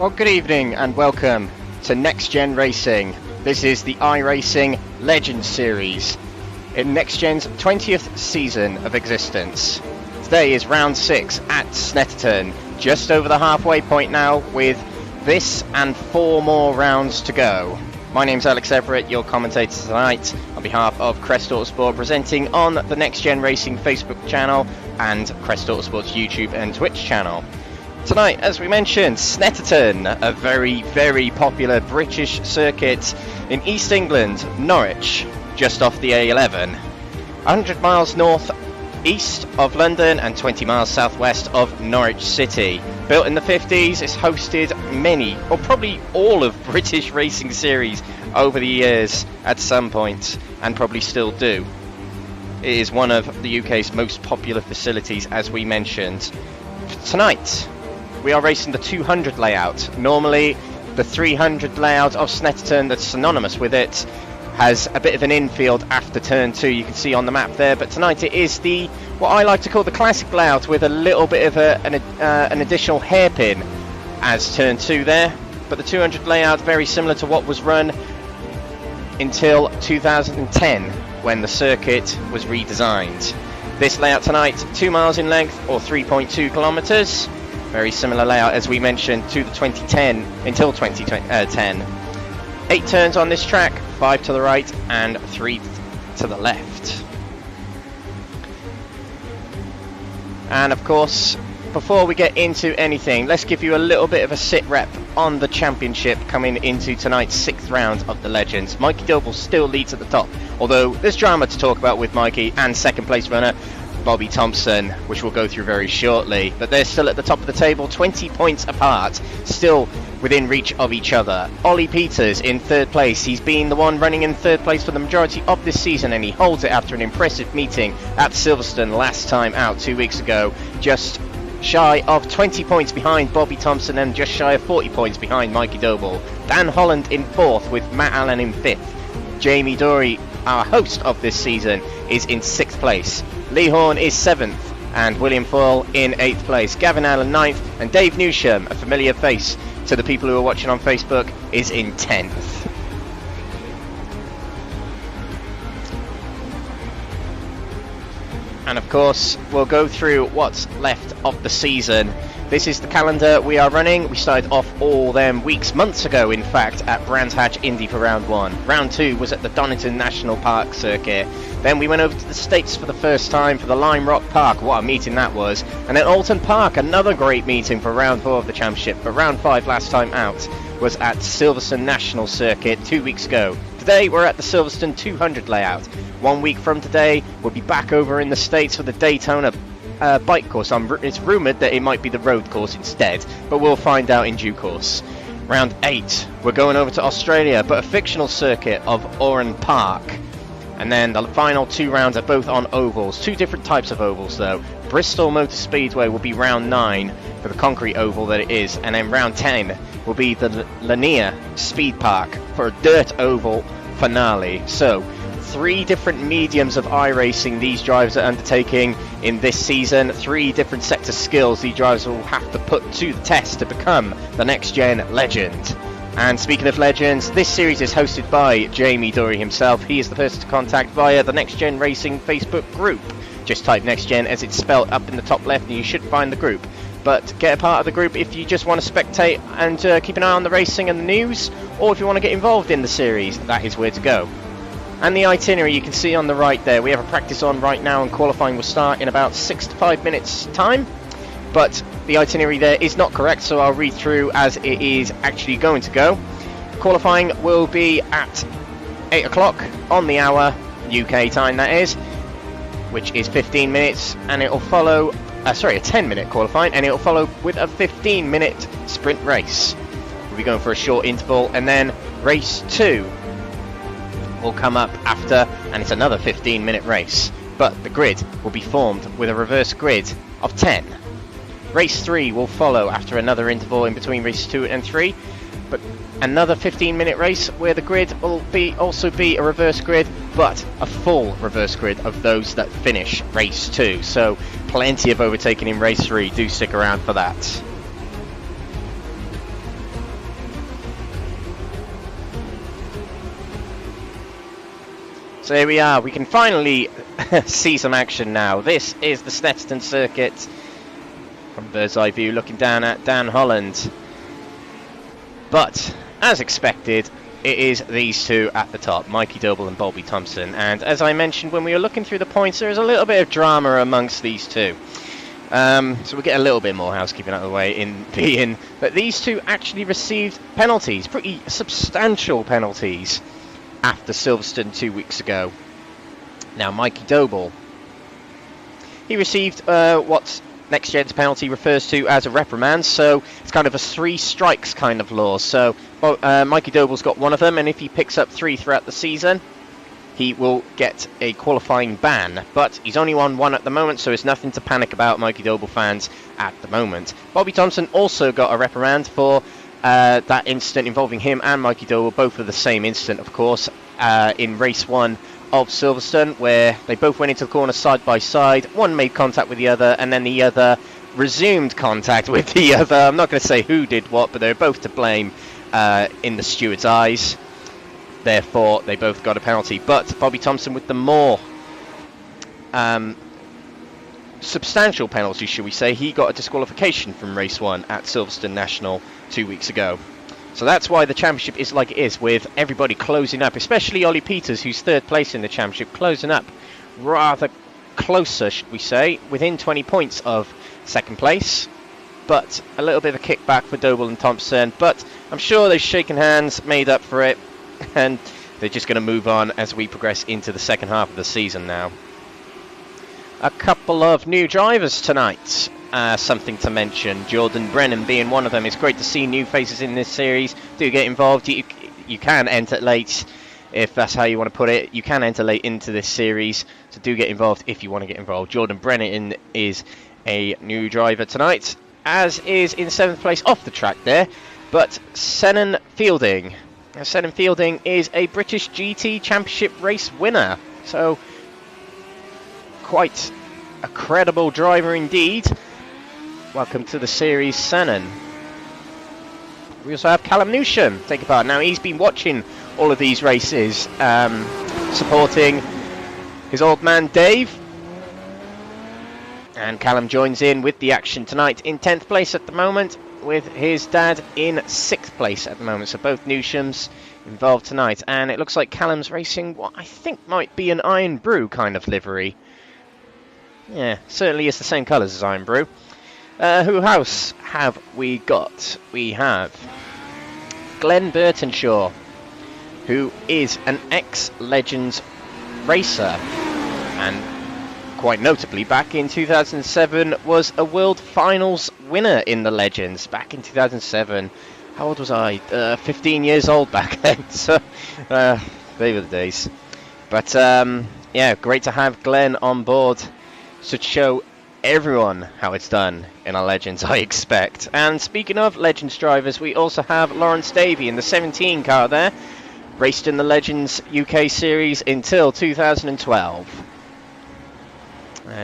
Well, good evening and welcome to NXTGEN Racing. This is the iRacing Legends Series in NXTGEN's 20th season of existence. Today is round 6 at Snetterton, just over the halfway point now with this and 4 more rounds to go. My name's Alex Everett, your commentator tonight on behalf of Crest Autosport, presenting on the NXTGEN Racing Facebook channel and Crest Autosport's YouTube and Twitch channel. Tonight, as we mentioned, Snetterton, a very, very popular British circuit in East England, Norwich, just off the A11. 100 miles north east of London and 20 miles southwest of Norwich City. Built in the 50s, it's hosted many, or probably all of British racing series over the years at some point, and probably still do. It is one of the UK's most popular facilities, as we mentioned. Tonight, we are racing the 200 layout. Normally, the 300 layout of Snetterton that's synonymous with it has a bit of an infield after turn 2, you can see on the map there, but tonight it is the what I like to call the classic layout with a little bit of an additional hairpin as turn 2 there. But the 200 layout very similar to what was run until 2010 when the circuit was redesigned. This layout tonight, 2 miles in length or 3.2 kilometers. Very similar layout as we mentioned to the 2010 until 2010. 8 turns on this track, 5 to the right and 3 to the left. And of course, before we get into anything, let's give you a little bit of a sit rep on the championship coming into tonight's 6th round of the Legends. Mikey Doble still leads at the top, although there's drama to talk about with Mikey and second place runner Bobby Thompson, which we'll go through very shortly, but they're still at the top of the table, 20 points apart, still within reach of each other. Ollie Peters in 3rd place. He's been the one running in 3rd place for the majority of this season, and he holds it after an impressive meeting at Silverstone last time out 2 weeks ago, just shy of 20 points behind Bobby Thompson and just shy of 40 points behind Mikey Doble. Dan Holland in 4th with Matt Allen in 5th. Jamie Dory, our host of this season, is in 6th place. Lee Horn is 7th and William Fall in 8th place. Gavin Allen 9th and Dave Newsham, a familiar face to the people who are watching on Facebook, is in 10th. And of course, we'll go through what's left of the season. This is the calendar we are running. We started off all them weeks, months ago in fact, at Brands Hatch Indy for round 1. Round 2 was at the Donington National Park circuit. Then we went over to the States for the first time for the Lime Rock Park. What a meeting that was. And then Alton Park, another great meeting for round 4 of the championship. But round 5 last time out was at Silverstone National Circuit 2 weeks ago. Today we're at the Silverstone 200 layout. 1 week from today we'll be back over in the States for the Daytona bike course. It's rumoured that it might be the road course instead, but we'll find out in due course. Round 8, we're going over to Australia, but a fictional circuit of Oran Park. And then the final 2 rounds are both on ovals, 2 different types of ovals though. Bristol Motor Speedway will be round 9 for the concrete oval that it is, and then round 10 will be the Lanier Speed Park for a dirt oval finale. So 3 different mediums of iRacing these drivers are undertaking in this season. 3 different sets of skills these drivers will have to put to the test to become the NXTGEN legend. And speaking of legends, this series is hosted by Jamie Dory himself. He is the person to contact via the NXTGEN Racing Facebook group. Just type NXTGEN as it's spelled up in the top left and you should find the group. But get a part of the group if you just want to spectate and keep an eye on the racing and the news, or if you want to get involved in the series, that is where to go. And the itinerary you can see on the right there. We have a practice on right now and qualifying will start in about 6 to 5 minutes time. But the itinerary there is not correct, so I'll read through as it is actually going to go. Qualifying will be at 8 o'clock on the hour, UK time that is, which is 15 minutes, and it will follow, a 10-minute qualifying, and it will follow with a 15-minute sprint race. We'll be going for a short interval, and then race 2 will come up after, and it's another 15-minute race. But the grid will be formed with a reverse grid of 10. Race 3 will follow after another interval in between races 2 and 3, but another 15-minute race where the grid will also be a reverse grid, but a full reverse grid of those that finish race 2. So plenty of overtaking in race 3. Do stick around for that. So here we are, we can finally see some action now. This is the Snetterton circuit from bird's eye view, looking down at Dan Holland. But, as expected, it is these two at the top, Mikey Doble and Bobby Thompson. And as I mentioned when we were looking through the points, there is a little bit of drama amongst these two. So we'll get a little bit more housekeeping out of the way in being that these two actually received penalties, pretty substantial penalties, after Silverstone 2 weeks ago. Now, Mikey Doble, he received what NXTGEN's penalty refers to as a reprimand, so it's kind of a 3 strikes kind of law. So Mikey Doble's got one of them, and if he picks up 3 throughout the season, he will get a qualifying ban. But he's only on 1 at the moment, so it's nothing to panic about, Mikey Doble fans, at the moment. Bobby Thompson also got a reprimand for that incident involving him and Mikey Doble, both of the same incident, of course, in race 1 of Silverstone, where they both went into the corner side by side. One made contact with the other, and then the other resumed contact with the other. I'm not going to say who did what, but they're both to blame in the steward's eyes. Therefore, they both got a penalty. But Bobby Thompson with the more substantial penalty, should we say, he got a disqualification from race 1 at Silverstone National 2 weeks ago. So that's why the championship is like it is, with everybody closing up, especially Ollie Peters, who's 3rd place in the championship, closing up rather closer, should we say, within 20 points of 2nd place. But a little bit of a kickback for Doble and Thompson, but I'm sure they've shaken hands, made up for it, and they're just going to move on as we progress into the second half of the season now. A couple of new drivers tonight. Something to mention, Jordan Brennan being one of them. It's great to see new faces in this series. Do get involved. You can enter late, if that's how you want to put it. You can enter late into this series, so do get involved if you want to get involved. Jordan Brennan is a new driver tonight, as is in 7th place off the track there, but Senan Fielding. Now, Senan Fielding is a British GT Championship race winner, so quite a credible driver indeed. Welcome to the series, Senan. We also have Callum Newsham taking part. Now, he's been watching all of these races, supporting his old man Dave. And Callum joins in with the action tonight in 10th place at the moment, with his dad in 6th place at the moment. So both Newshams involved tonight. And it looks like Callum's racing what I think might be an Iron Brew kind of livery. Yeah, certainly is the same colours as Iron Brew. Who else have we got? We have Glenn Burtonshaw, who is an ex-Legends racer, and quite notably back in 2007 was a World Finals winner in the Legends back in 2007. How old was I? 15 years old back then, so they were the days. But yeah, great to have Glenn on board to show everyone how it's done in our Legends, I expect. And speaking of Legends drivers, we also have Lawrence Davey in the 17 car there. Raced in the Legends UK series until 2012.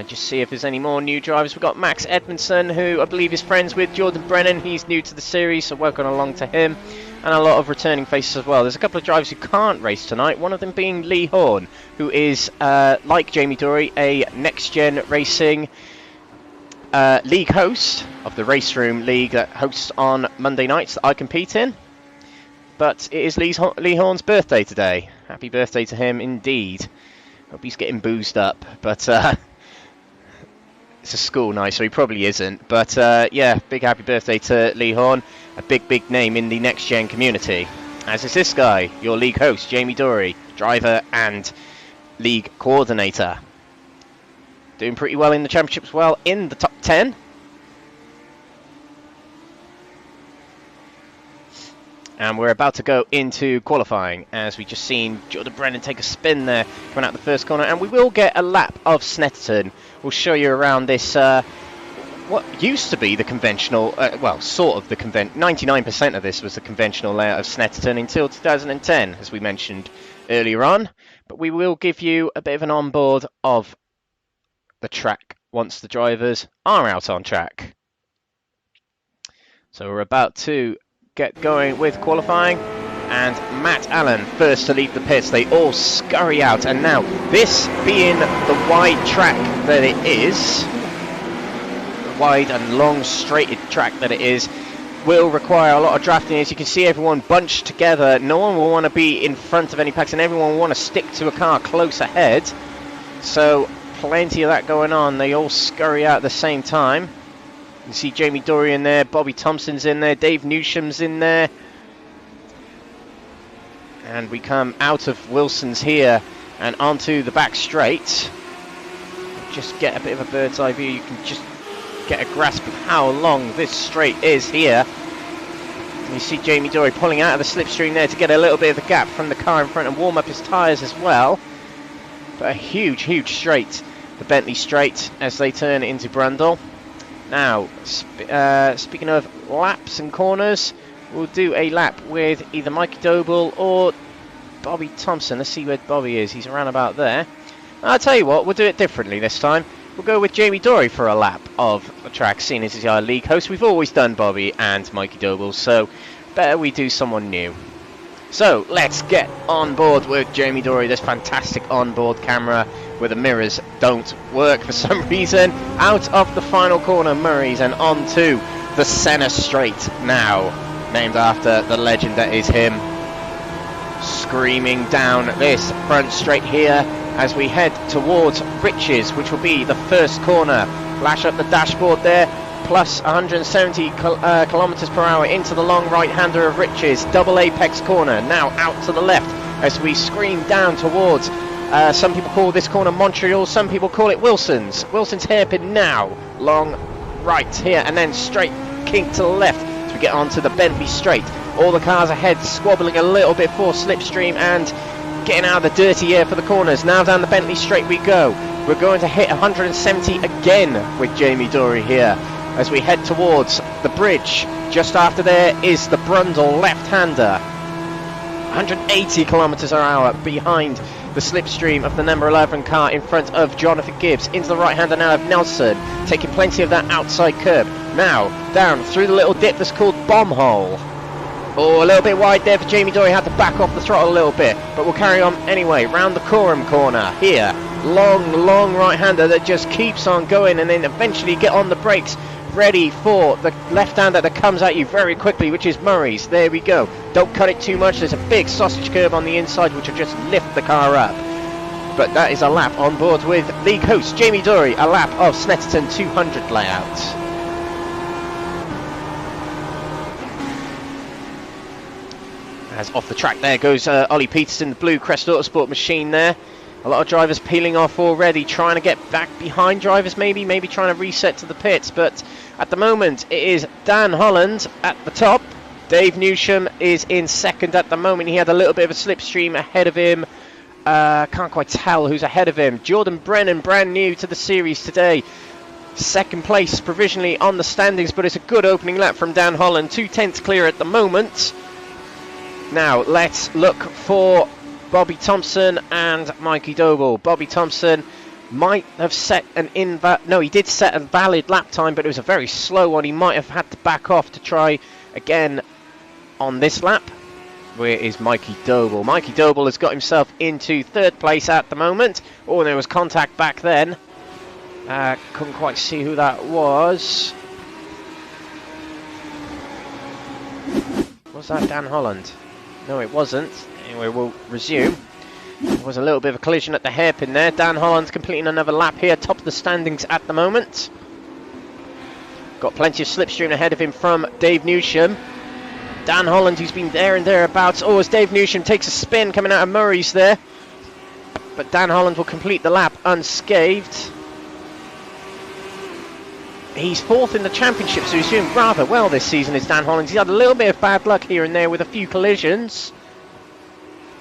Just see if there's any more new drivers. We've got Max Edmondson, who I believe is friends with Jordan Brennan. He's new to the series, so welcome along to him. And a lot of returning faces as well. There's a couple of drivers who can't race tonight, one of them being Lee Horn, who is, like Jamie Dory, a NXTGEN Racing league host of the Race Room League that hosts on Monday nights that I compete in. But it is Lee Horn's birthday today. Happy birthday to him indeed. Hope he's getting boozed up, but it's a school night, so he probably isn't. But yeah, big happy birthday to Lee Horn, a big name in the NXTGEN community. As is this guy, your league host, Jamie Dory, driver and league coordinator. Doing pretty well in the championship as well, in the top 10. And we're about to go into qualifying, as we just seen Jordan Brennan take a spin there, coming out the first corner. And we will get a lap of Snetterton. We'll show you around this, what used to be the conventional, well, sort of the 99% of this was the conventional layout of Snetterton until 2010, as we mentioned earlier on. But we will give you a bit of an onboard of the track once the drivers are out on track. So we're about to get going with qualifying. and Matt Allen first to leave the pits. They all scurry out, and now this being the wide track that it is, the wide and long straighted track that it is, will require a lot of drafting. As you can see, everyone bunched together. No one will want to be in front of any packs, and everyone will want to stick to a car close ahead. So plenty of that going on. They all scurry out at the same time. You can see Jamie Dory in there, Bobby Thompson's in there, Dave Newsham's in there. And we come out of Wilson's here and onto the back straight. Just get a bit of a bird's eye view. You can just get a grasp of how long this straight is here. And you see Jamie Dory pulling out of the slipstream there to get a little bit of a gap from the car in front and warm up his tyres as well. But a huge, huge straight, the Bentley straight, as they turn into Brundle. Now, speaking of laps and corners, we'll do a lap with either Mikey Doble or Bobby Thompson. Let's see where Bobby is. He's around about there. I'll tell you what, we'll do it differently this time. We'll go with Jamie Dory for a lap of the track, seeing as he's our league host. We've always done Bobby and Mikey Doble, so better we do someone new. So let's get on board with Jamie Dory, this fantastic onboard camera where the mirrors don't work for some reason. Out of the final corner, Murray's, and onto the Senna Straight now, named after the legend that is him. Screaming down this front straight here as we head towards Riches, which will be the first corner. Flash up the dashboard there, plus 170 kilometers per hour into the long right-hander of Riches. Double apex corner, now out to the left as we scream down towards, some people call this corner Montreal, some people call it Wilson's. Wilson's hairpin now, long right here, and then straight kink to the left as we get onto the Bentley straight. All the cars ahead squabbling a little bit for slipstream and getting out of the dirty air for the corners. Now down the Bentley straight we go. We're going to hit 170 again with Jamie Dory here as we head towards the bridge. Just after there is the Brundle left-hander. 180 kilometers per hour behind the slipstream of the number 11 car in front of Jonathan Gibbs. Into the right-hander now of Nelson, taking plenty of that outside curb. Now down through the little dip that's called Bomb Hole. Oh, a little bit wide there for Jamie Dory, had to back off the throttle a little bit, but we'll carry on anyway. Round the Coram corner here, long right-hander that just keeps on going, and then eventually get on the brakes, ready for the left-hander that comes at you very quickly, which is Murray's. There we go. Don't cut it too much. There's a big sausage curb on the inside, which will just lift the car up. But that is a lap on board with league host Jamie Dory, a lap of Snetterton 200 layout. As off the track there goes Ollie Peterson, the blue Crest Autosport machine there. A lot of drivers peeling off already, trying to get back behind drivers maybe trying to reset to the pits. But at the moment it is Dan Holland at the top. Dave Newsham is in second at the moment. He had a little bit of a slipstream ahead of him. Can't quite tell who's ahead of him. Jordan Brennan, brand new to the series today. Second place provisionally on the standings, but it's a good opening lap from Dan Holland. 2/10 clear at the moment. Now, let's look for Bobby Thompson and Mikey Doble. Bobby Thompson might have set an he did set a valid lap time, but it was a very slow one. He might have had to back off to try again on this lap. Where is Mikey Doble? Mikey Doble has got himself into third place at the moment. Oh, there was contact back then. Couldn't quite see who that was. Was that Dan Holland? No, it wasn't. Anyway, we'll resume. There was a little bit of a collision at the hairpin there. Dan Holland's completing another lap here, top of the standings at the moment. Got plenty of slipstream ahead of him from Dave Newsham. Dan Holland, who's been there and thereabouts. Oh, as Dave Newsham takes a spin coming out of Murray's there. But Dan Holland will complete the lap unscathed. He's fourth in the championship, so he's doing rather well this season, is Dan Holland. He's had a little bit of bad luck here and there with a few collisions,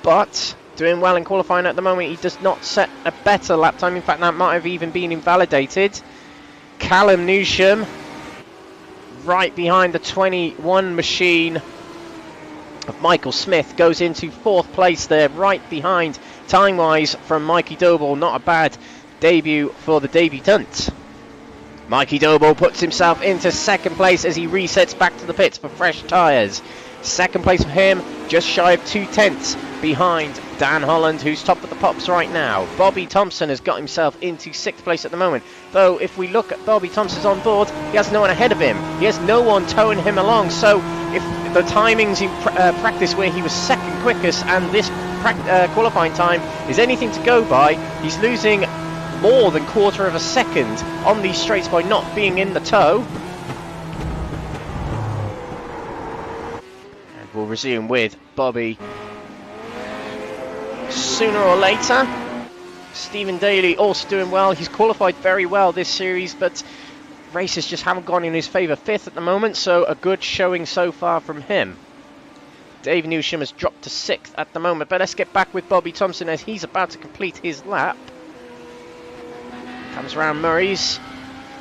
but doing well in qualifying at the moment. He does not set a better lap time. In fact, that might have even been invalidated. Callum Newsham, right behind the 21 machine of Michael Smith, goes into fourth place there, right behind, time-wise, from Mikey Doble. Not a bad debut for the debutant. Mikey Doble puts himself into second place as he resets back to the pits for fresh tyres. Second place for him, just shy of 2/10 behind Dan Holland, who's top of the pops right now. Bobby Thompson has got himself into 6th place at the moment, though if we look at Bobby Thompson's on board, he has no one ahead of him. He has no one towing him along, so if the timings in practice where he was second quickest and this qualifying time is anything to go by, he's losing more than quarter of a second on these straights by not being in the tow. And we'll resume with Bobby sooner or later. Stephen Daly also doing well. He's qualified very well this series, but races just haven't gone in his favour. 5th at the moment, so a good showing so far from him. Dave Newsham has dropped to 6th at the moment, but let's get back with Bobby Thompson as he's about to complete his lap. Comes around Murray's.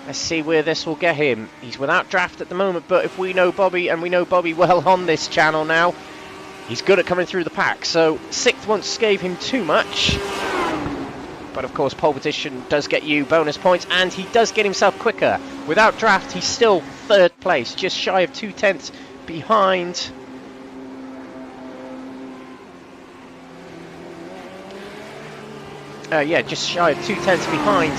Let's see where this will get him. He's without draft at the moment, but if we know Bobby, and we know Bobby well on this channel now, he's good at coming through the pack, so 6th won't scathe him too much. But of course, pole position does get you bonus points, and he does get himself quicker. Without draft, he's still 3rd place, just shy of 2/10 behind. Just shy of 2/10 behind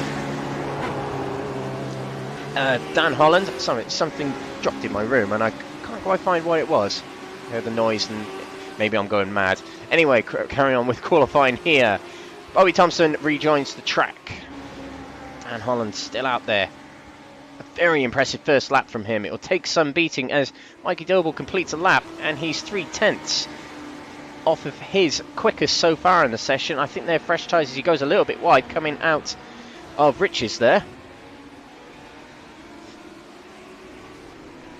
Dan Holland. Something dropped in my room, and I can't quite find what it was. I heard the noise, and maybe I'm going mad. Anyway, carrying on with qualifying here. Bobby Thompson rejoins the track. Dan Holland still out there. A very impressive first lap from him. It will take some beating as Mikey Doble completes a lap, and he's 3/10 off of his quickest so far in the session. I think they're fresh tyres as he goes a little bit wide coming out of Riches there.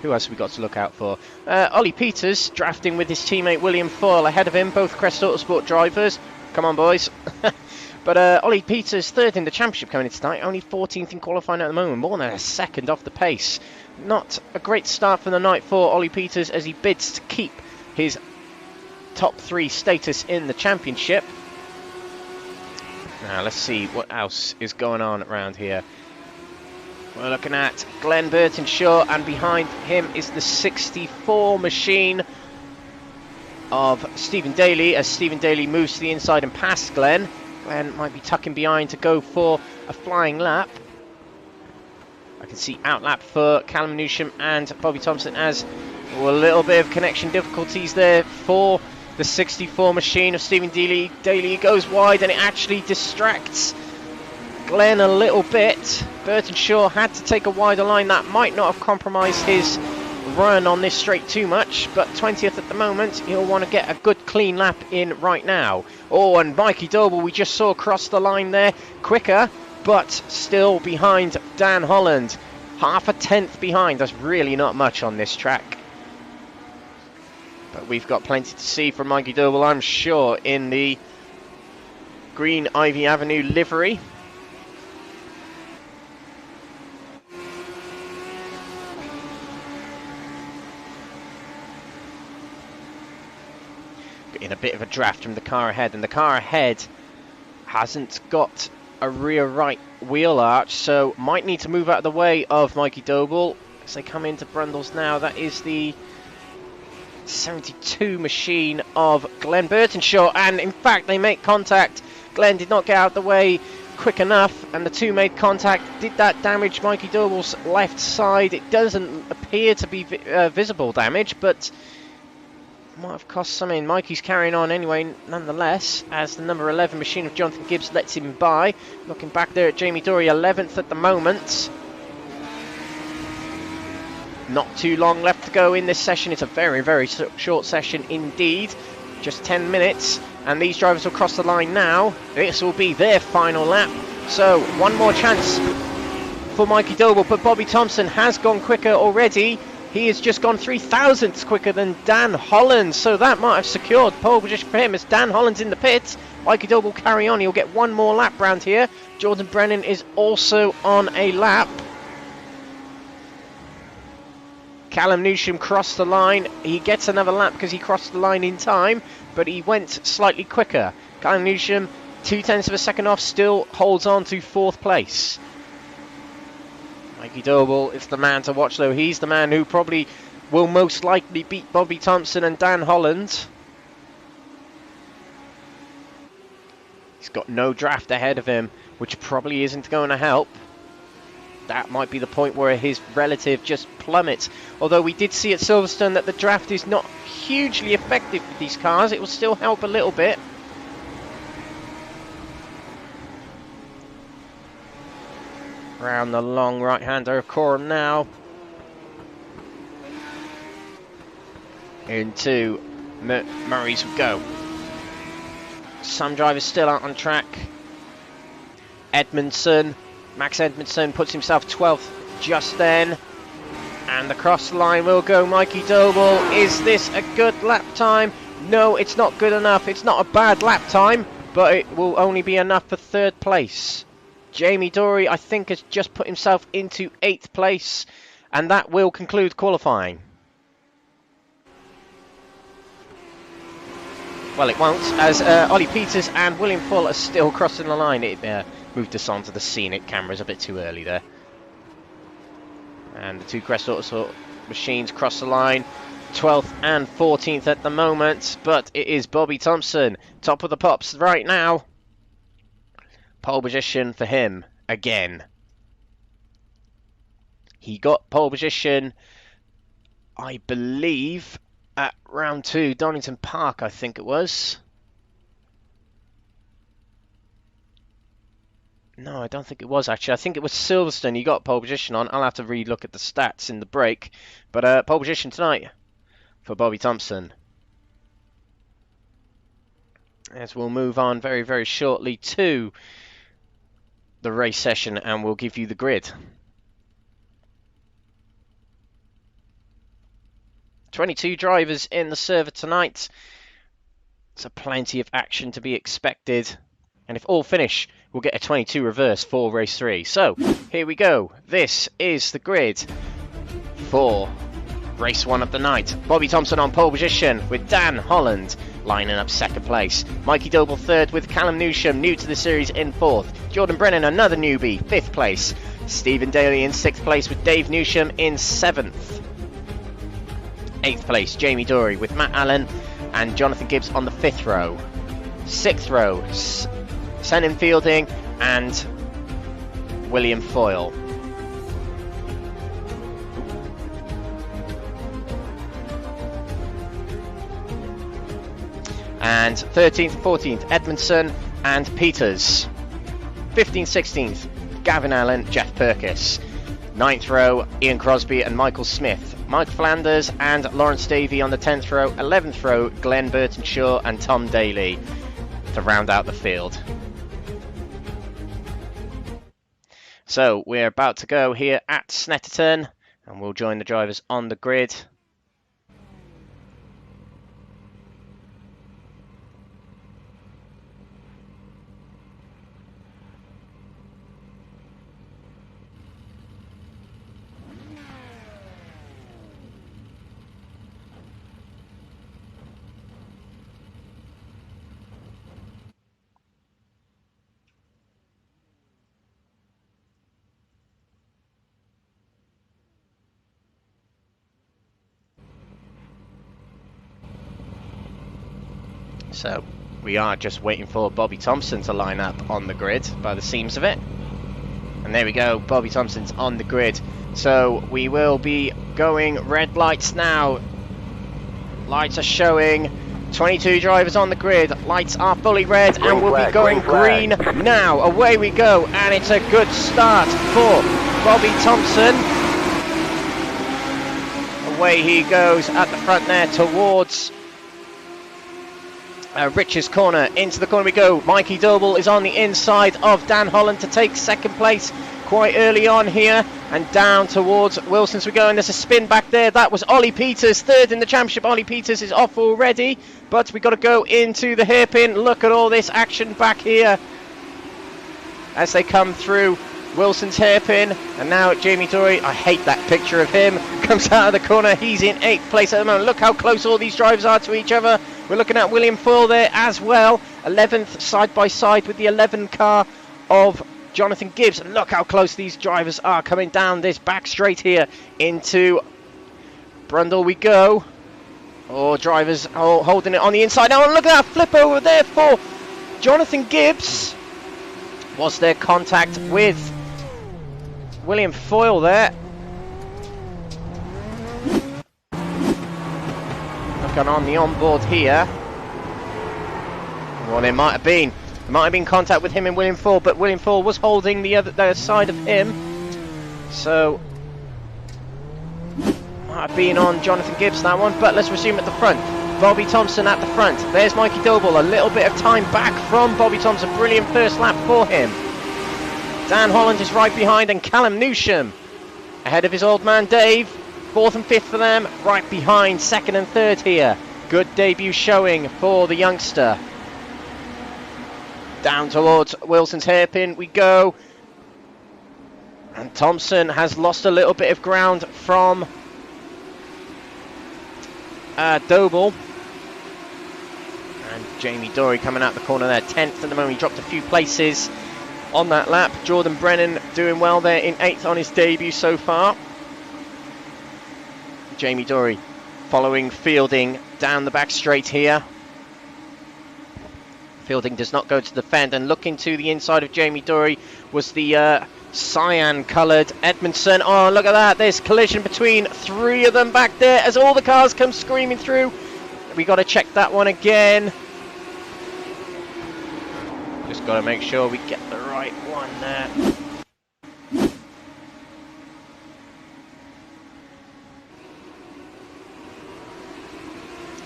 Who else have we got to look out for? Ollie Peters drafting with his teammate William Foyle ahead of him, both Crest Autosport drivers. Come on, boys. But Ollie Peters 3rd in the championship coming in tonight, only 14th in qualifying at the moment, more than a second off the pace. Not a great start for the night for Ollie Peters as he bids to keep his top 3 status in the championship. Now let's see what else is going on around here. We're looking at Glenn Burtonshaw, and behind him is the 64 machine of Stephen Daly, as Stephen Daly moves to the inside and past Glenn. Glenn might be tucking behind to go for a flying lap. I can see outlap for Callum Newsham and Bobby Thompson as a little bit of connection difficulties there for the 64 machine of Stephen Daly. Daly goes wide and it actually distracts Glenn a little bit. Burtonshaw had to take a wider line. That might not have compromised his run on this straight too much, but 20th at the moment. He'll want to get a good clean lap in right now. Oh, and Mikey Doble we just saw cross the line there, quicker, but still behind Dan Holland. Half a tenth behind. That's really not much on this track, but we've got plenty to see from Mikey Doble, I'm sure, in the green Ivy Avenue livery. In a bit of a draft from the car ahead, and the car ahead hasn't got a rear right wheel arch, so might need to move out of the way of Mikey Doble as they come into Brundles now. That is the 72 machine of Glenn Burtonshaw, and in fact they make contact. Glenn did not get out of the way quick enough, and the two made contact. Did that damage Mikey Doble's left side? It doesn't appear to be visible damage, but might have cost something. Mikey's carrying on anyway, nonetheless, as the number 11 machine of Jonathan Gibbs lets him by. Looking back there at Jamie Dory, 11th at the moment. Not too long left to go in this session. It's a very, very short session indeed. Just 10 minutes, and these drivers will cross the line now. This will be their final lap. So, one more chance for Mikey Doble, but Bobby Thompson has gone quicker already. He has just gone 3,000ths quicker than Dan Holland, so that might have secured pole position for him as Dan Holland's in the pits. Mikey Doble will carry on. He'll get one more lap round here. Jordan Brennan is also on a lap. Callum Newsham crossed the line. He gets another lap because he crossed the line in time, but he went slightly quicker. Callum Newsham, 0.2 of a second off, still holds on to 4th place. Mikey Doble is the man to watch though. He's the man who probably will most likely beat Bobby Thompson and Dan Holland. He's got no draft ahead of him, which probably isn't going to help. That might be the point where his relative just plummets. Although we did see at Silverstone that the draft is not hugely effective for these cars, it will still help a little bit. Round the long right-hander of Coram now. Into Murray's we go. Some drivers still out on track. Max Edmondson puts himself 12th just then. And the cross line will go Mikey Doble. Is this a good lap time? No, it's not good enough. It's not a bad lap time, but it will only be enough for 3rd place. Jamie Dory, I think, has just put himself into 8th place, and that will conclude qualifying. Well, it won't, as Ollie Peters and William Full are still crossing the line. It moved us onto the scenic cameras a bit too early there. And the two Crest Autosport machines cross the line, 12th and 14th at the moment, but it is Bobby Thompson, top of the pops right now. Pole position for him again. He got pole position, I believe, at round 2, Donington Park, I think it was. No, I don't think it was actually. I think it was Silverstone he got pole position on. I'll have to re-look at the stats in the break. But pole position tonight for Bobby Thompson. As we'll move on very, very shortly to the race session, and we'll give you the grid. 22 drivers in the server tonight, so plenty of action to be expected, and if all finish, we'll get a 22 reverse for race 3. So here we go. This is the grid for race 1 of the night. Bobby Thompson on pole position with Dan Holland lining up 2nd place. Mikey Doble 3rd with Callum Newsham, new to the series, in 4th. Jordan Brennan, another newbie, 5th place. Stephen Daly in 6th place with Dave Newsham in 7th. 8th place, Jamie Dory with Matt Allen and Jonathan Gibbs on the 5th row. 6th row, Senan Fielding and William Foyle. And 13th and 14th, Edmondson and Peters. 15th, 16th, Gavin Allen, Jeff Purkis. 9th row, Ian Crosby and Michael Smith. Mike Flanders and Lawrence Davey on the 10th row. 11th row, Glenn Burton-Shaw and Tom Daly to round out the field. So we're about to go here at Snetterton, and we'll join the drivers on the grid. So we are just waiting for Bobby Thompson to line up on the grid by the seams of it. And there we go, Bobby Thompson's on the grid. So we will be going red lights now. Lights are showing. 22 drivers on the grid. Lights are fully red, and we'll be going green now. Away we go, and it's a good start for Bobby Thompson. Away he goes at the front there towards Rich's corner. Into the corner we go. Mikey Doble is on the inside of Dan Holland to take 2nd place quite early on here, and down towards Wilson's we go, and there's a spin back there. That was Ollie Peters, 3rd in the championship. Ollie Peters is off already, but we got to go into the hairpin. Look at all this action back here as they come through Wilson's hairpin, and now Jamie Dory, I hate that picture of him, comes out of the corner. He's in 8th place at the moment. Look how close all these drivers are to each other. We're looking at William Foyle there as well, 11th side by side with the 11 car of Jonathan Gibbs. And look how close these drivers are coming down this back straight here into Brundle we go. Oh, drivers holding it on the inside. Now look at that flip over there for Jonathan Gibbs. Was there contact with William Foyle there? Looking on the onboard here. Well, there might have been. There might have been contact with him and William Foyle, but William Foyle was holding the other side of him. So might have been on Jonathan Gibbs, that one, but let's resume at the front. Bobby Thompson at the front. There's Mikey Doble, a little bit of time back from Bobby Thompson. Brilliant first lap for him. Dan Holland is right behind, and Callum Newsham ahead of his old man Dave. 4th and 5th for them, right behind 2nd and 3rd here. Good debut showing for the youngster. Down towards Wilson's hairpin we go. And Thompson has lost a little bit of ground from Doble. And Jamie Dory coming out the corner there, 10th at the moment. He dropped a few places on that lap. Jordan Brennan doing well there in 8th on his debut so far. Jamie Dory following Fielding down the back straight here. Fielding does not go to defend, and looking to the inside of Jamie Dory was the cyan coloured Edmondson. Oh, look at that, there's collision between 3 of them back there as all the cars come screaming through. We got to check that one again. Just got to make sure we get the right one there.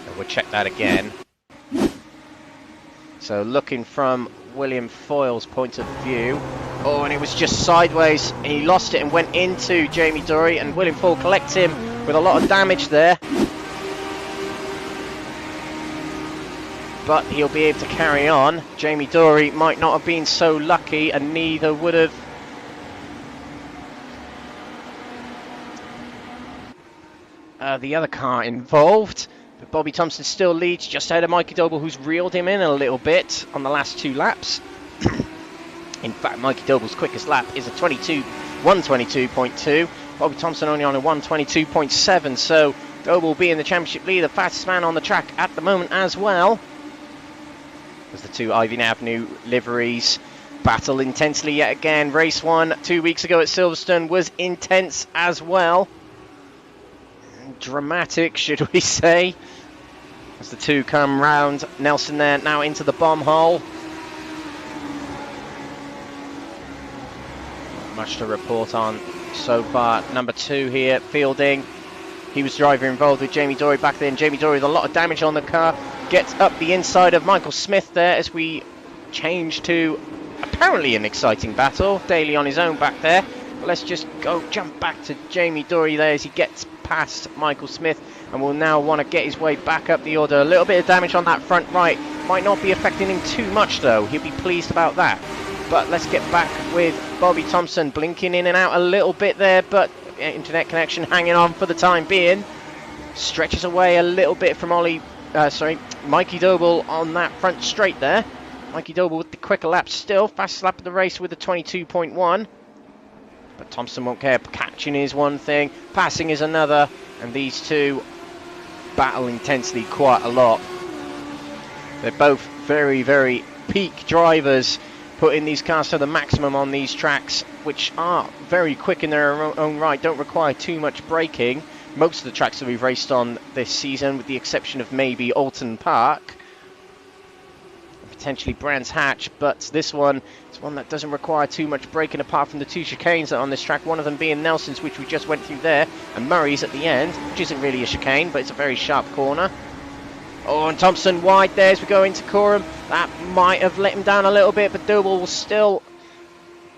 And we'll check that again. So looking from William Foyle's point of view. Oh, and it was just sideways. He lost it and went into Jamie Dory, and William Foyle collects him with a lot of damage there. But he'll be able to carry on. Jamie Dory might not have been so lucky, and neither would have the other car involved. But Bobby Thompson still leads just ahead of Mikey Doble, who's reeled him in a little bit on the last 2 laps. In fact, Mikey Doble's quickest lap is a 122.2. Bobby Thompson only on a 122.7. So Doble being the championship leader, fastest man on the track at the moment as well. As the 2 Ivy Avenue liveries battle intensely yet again. Race 1 2 weeks ago at Silverstone was intense as well. Dramatic, should we say, as the 2 come round. Nelson there now into the bomb hole. Not much to report on so far. Number 2 here, Fielding. He was driver involved with Jamie Dory back then. Jamie Dory with a lot of damage on the car. Gets up the inside of Michael Smith there as we change to apparently an exciting battle. Daly on his own back there. But let's just jump back to Jamie Dory there as he gets past Michael Smith, and will now want to get his way back up the order. A little bit of damage on that front right. Might not be affecting him too much though. He'll be pleased about that. But let's get back with Bobby Thompson, blinking in and out a little bit there, but internet connection hanging on for the time being. Stretches away a little bit from Mikey Doble on that front straight there. Mikey Doble with the quicker lap still. Fastest lap of the race with a 22.1. But Thompson won't care. Catching is one thing, passing is another, and these 2 battle intensely quite a lot. They're both very, very peak drivers, putting these cars to the maximum on these tracks, which are very quick in their own right, don't require too much braking. Most of the tracks that we've raced on this season, with the exception of maybe Alton Park, potentially Brands Hatch, but this one is one that doesn't require too much braking, apart from the 2 chicanes that are on this track, one of them being Nelson's, which we just went through there, and Murray's at the end, which isn't really a chicane, but it's a very sharp corner. Oh, and Thompson wide there as we go into Coram. That might have let him down a little bit, but Doble will still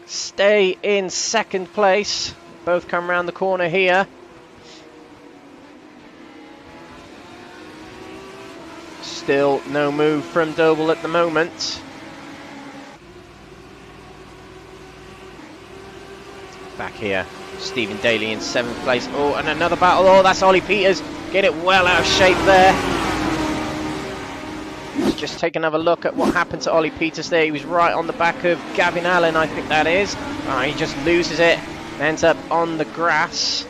stay in 2nd place. Both come around the corner here. Still no move from Doble at the moment. Back here, Stephen Daly in 7th place. Oh, and another battle. Oh, that's Ollie Peters. Get it well out of shape there. Let's just take another look at what happened to Ollie Peters there. He was right on the back of Gavin Allen, I think that is. He just loses it, ends up on the grass.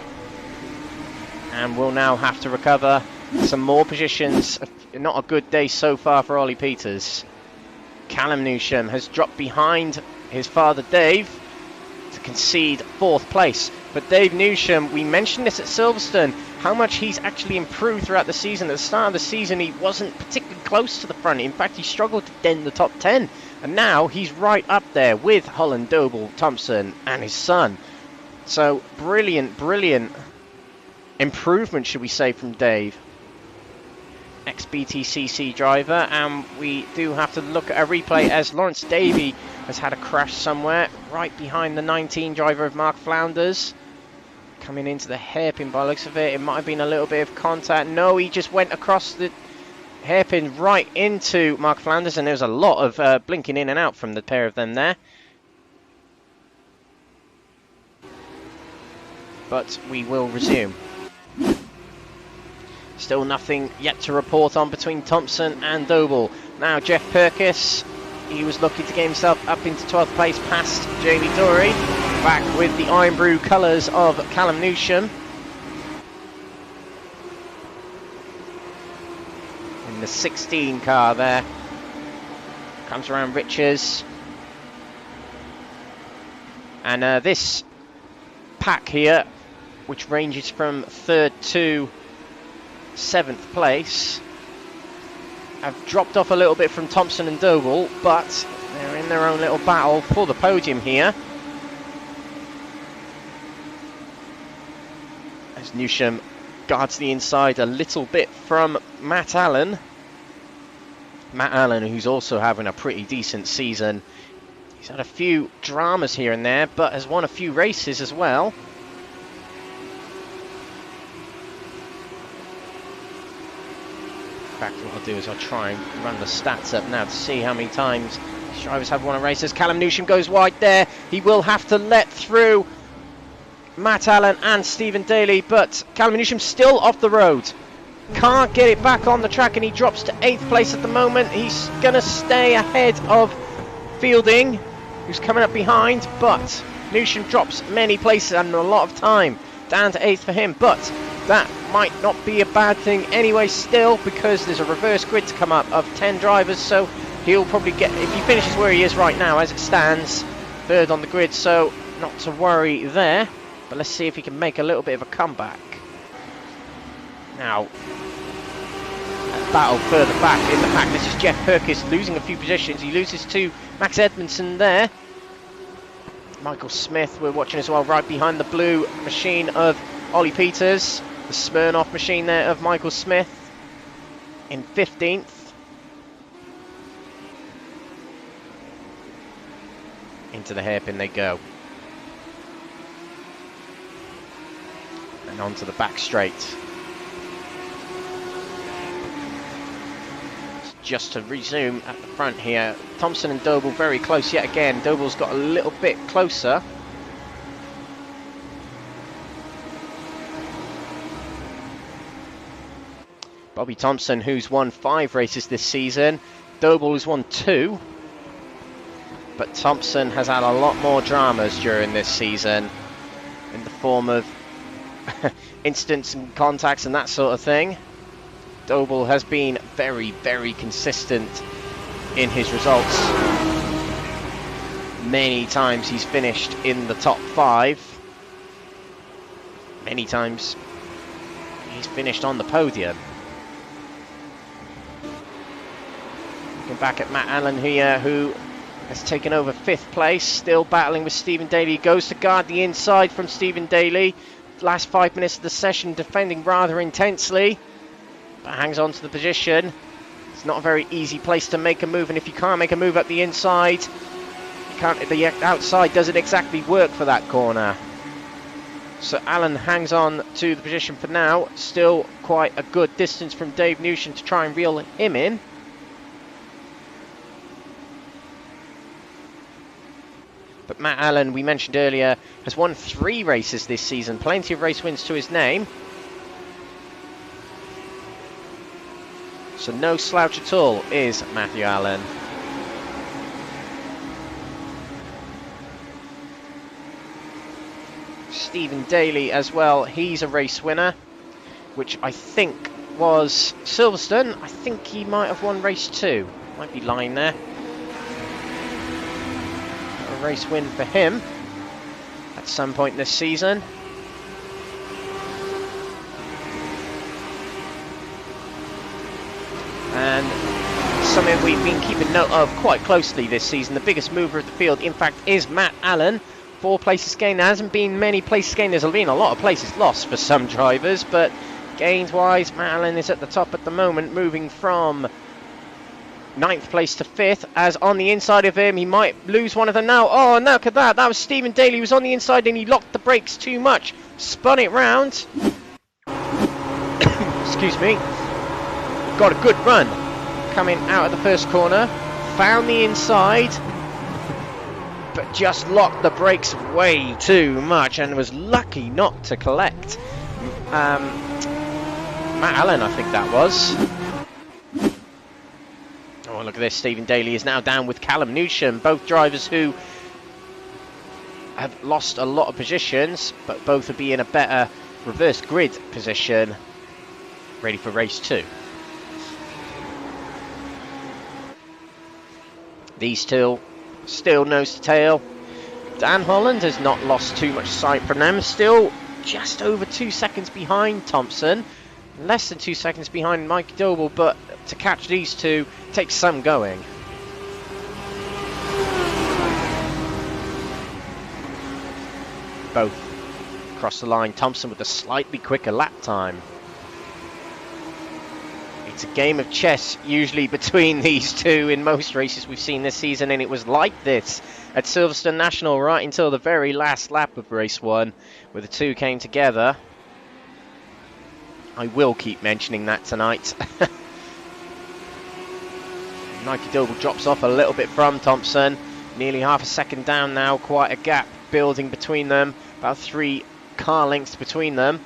and will now have to recover some more positions. Not a good day so far for Ollie Peters. Callum Newsham has dropped behind his father Dave to concede 4th place. But Dave Newsham, we mentioned this at Silverstone, how much he's actually improved throughout the season. At the start of the season, he wasn't particularly close to the front. In fact, he struggled to dent the top 10. And now he's right up there with Holland, Doble, Thompson and his son. So brilliant, brilliant improvement, should we say, from Dave. Ex-BTCC driver, and we do have to look at a replay as Lawrence Davey has had a crash somewhere right behind the 19 driver of Mark Flounders. Coming into the hairpin by the looks of it. It might have been a little bit of contact. No, he just went across the hairpin right into Mark Flounders, and there was a lot of blinking in and out from the pair of them there. But we will resume. Still nothing yet to report on between Thompson and Doble. Now Jeff Purkis, he was lucky to get himself up into 12th place past Jamie Dory. Back with the Iron Brew colours of Callum Newsham. In the 16 car there. Comes around Richards. And this pack here, which ranges from 3rd to 7th place, have dropped off a little bit from Thompson and Doble, but they're in their own little battle for the podium here. As Newsham guards the inside a little bit from Matt Allen. Matt Allen, who's also having a pretty decent season. He's had a few dramas here and there, but has won a few races as well. In fact, what I'll do is I'll try and run the stats up now to see how many times drivers have won a race. As Callum Newsham goes wide there, he will have to let through Matt Allen and Stephen Daly, but Callum Newsham still off the road. Can't get it back on the track, and he drops to 8th place at the moment. He's going to stay ahead of Fielding, who's coming up behind, but Newsham drops many places and a lot of time. Down to 8th for him, but that might not be a bad thing anyway still, because there's a reverse grid to come up of 10 drivers, so he'll probably get, if he finishes where he is right now as it stands, 3rd on the grid, so not to worry there. But let's see if he can make a little bit of a comeback. Now, a battle further back in the pack. This is Jeff Purkis losing a few positions. He loses to Max Edmondson there. Michael Smith, we're watching as well, right behind the blue machine of Ollie Peters. The Smirnoff machine there of Michael Smith in 15th. Into the hairpin they go. And onto the back straight. Just to resume at the front here, Thompson and Doble very close yet again. Doble's got a little bit closer. Bobby Thompson, who's won 5 races this season. Doble has won 2. But Thompson has had a lot more dramas during this season in the form of incidents and contacts and that sort of thing. Doble has been very, very consistent in his results. Many times he's finished in the top 5. Many times he's finished on the podium. Looking back at Matt Allen here, who has taken over 5th place, still battling with Stephen Daly. Goes to guard the inside from Stephen Daly. Last 5 minutes of the session, defending rather intensely, but hangs on to the position. It's not a very easy place to make a move, and if you can't make a move up the inside, you can't. The outside doesn't exactly work for that corner. So Allen hangs on to the position for now. Still quite a good distance from Dave Newsham to try and reel him in. But Matt Allen, we mentioned earlier, has won 3 races this season. Plenty of race wins to his name. So no slouch at all is Matthew Allen. Stephen Daly as well, he's a race winner. which I think was Silverstone. I think he might have won race 2. Might be lying there. A race win for him at some point this season. And something we've been keeping note of quite closely this season. The biggest mover of the field, in fact, is Matt Allen. 4 places gained. There hasn't been many places gained. There's been a lot of places lost for some drivers, but gains-wise, Matt Allen is at the top at the moment, moving from 9th place to 5th, as on the inside of him, he might lose one of them now. Oh, and look at that. That was Stephen Daly, who was on the inside, and he locked the brakes too much. Spun it round. Excuse me. Got a good run coming out of the first corner, found the inside, but just locked the brakes way too much and was lucky not to collect. Matt Allen, I think that was. Oh, look at this. Stephen Daly is now down with Callum Newsham, both drivers who have lost a lot of positions, but both will be in a better reverse grid position, ready for race 2. These two still nose to tail. Dan Holland has not lost too much sight from them. Still just over 2 seconds behind Thompson. Less than 2 seconds behind Mikey Doble, but to catch these two takes some going. Both across the line. Thompson with a slightly quicker lap time. It's a game of chess usually between these two in most races we've seen this season, and it was like this at Silverstone National right until the very last lap of race 1, where the two came together. I will keep mentioning that tonight. Mikey Doble drops off a little bit from Thompson, nearly half a second down now, quite a gap building between them, about 3 car lengths between them.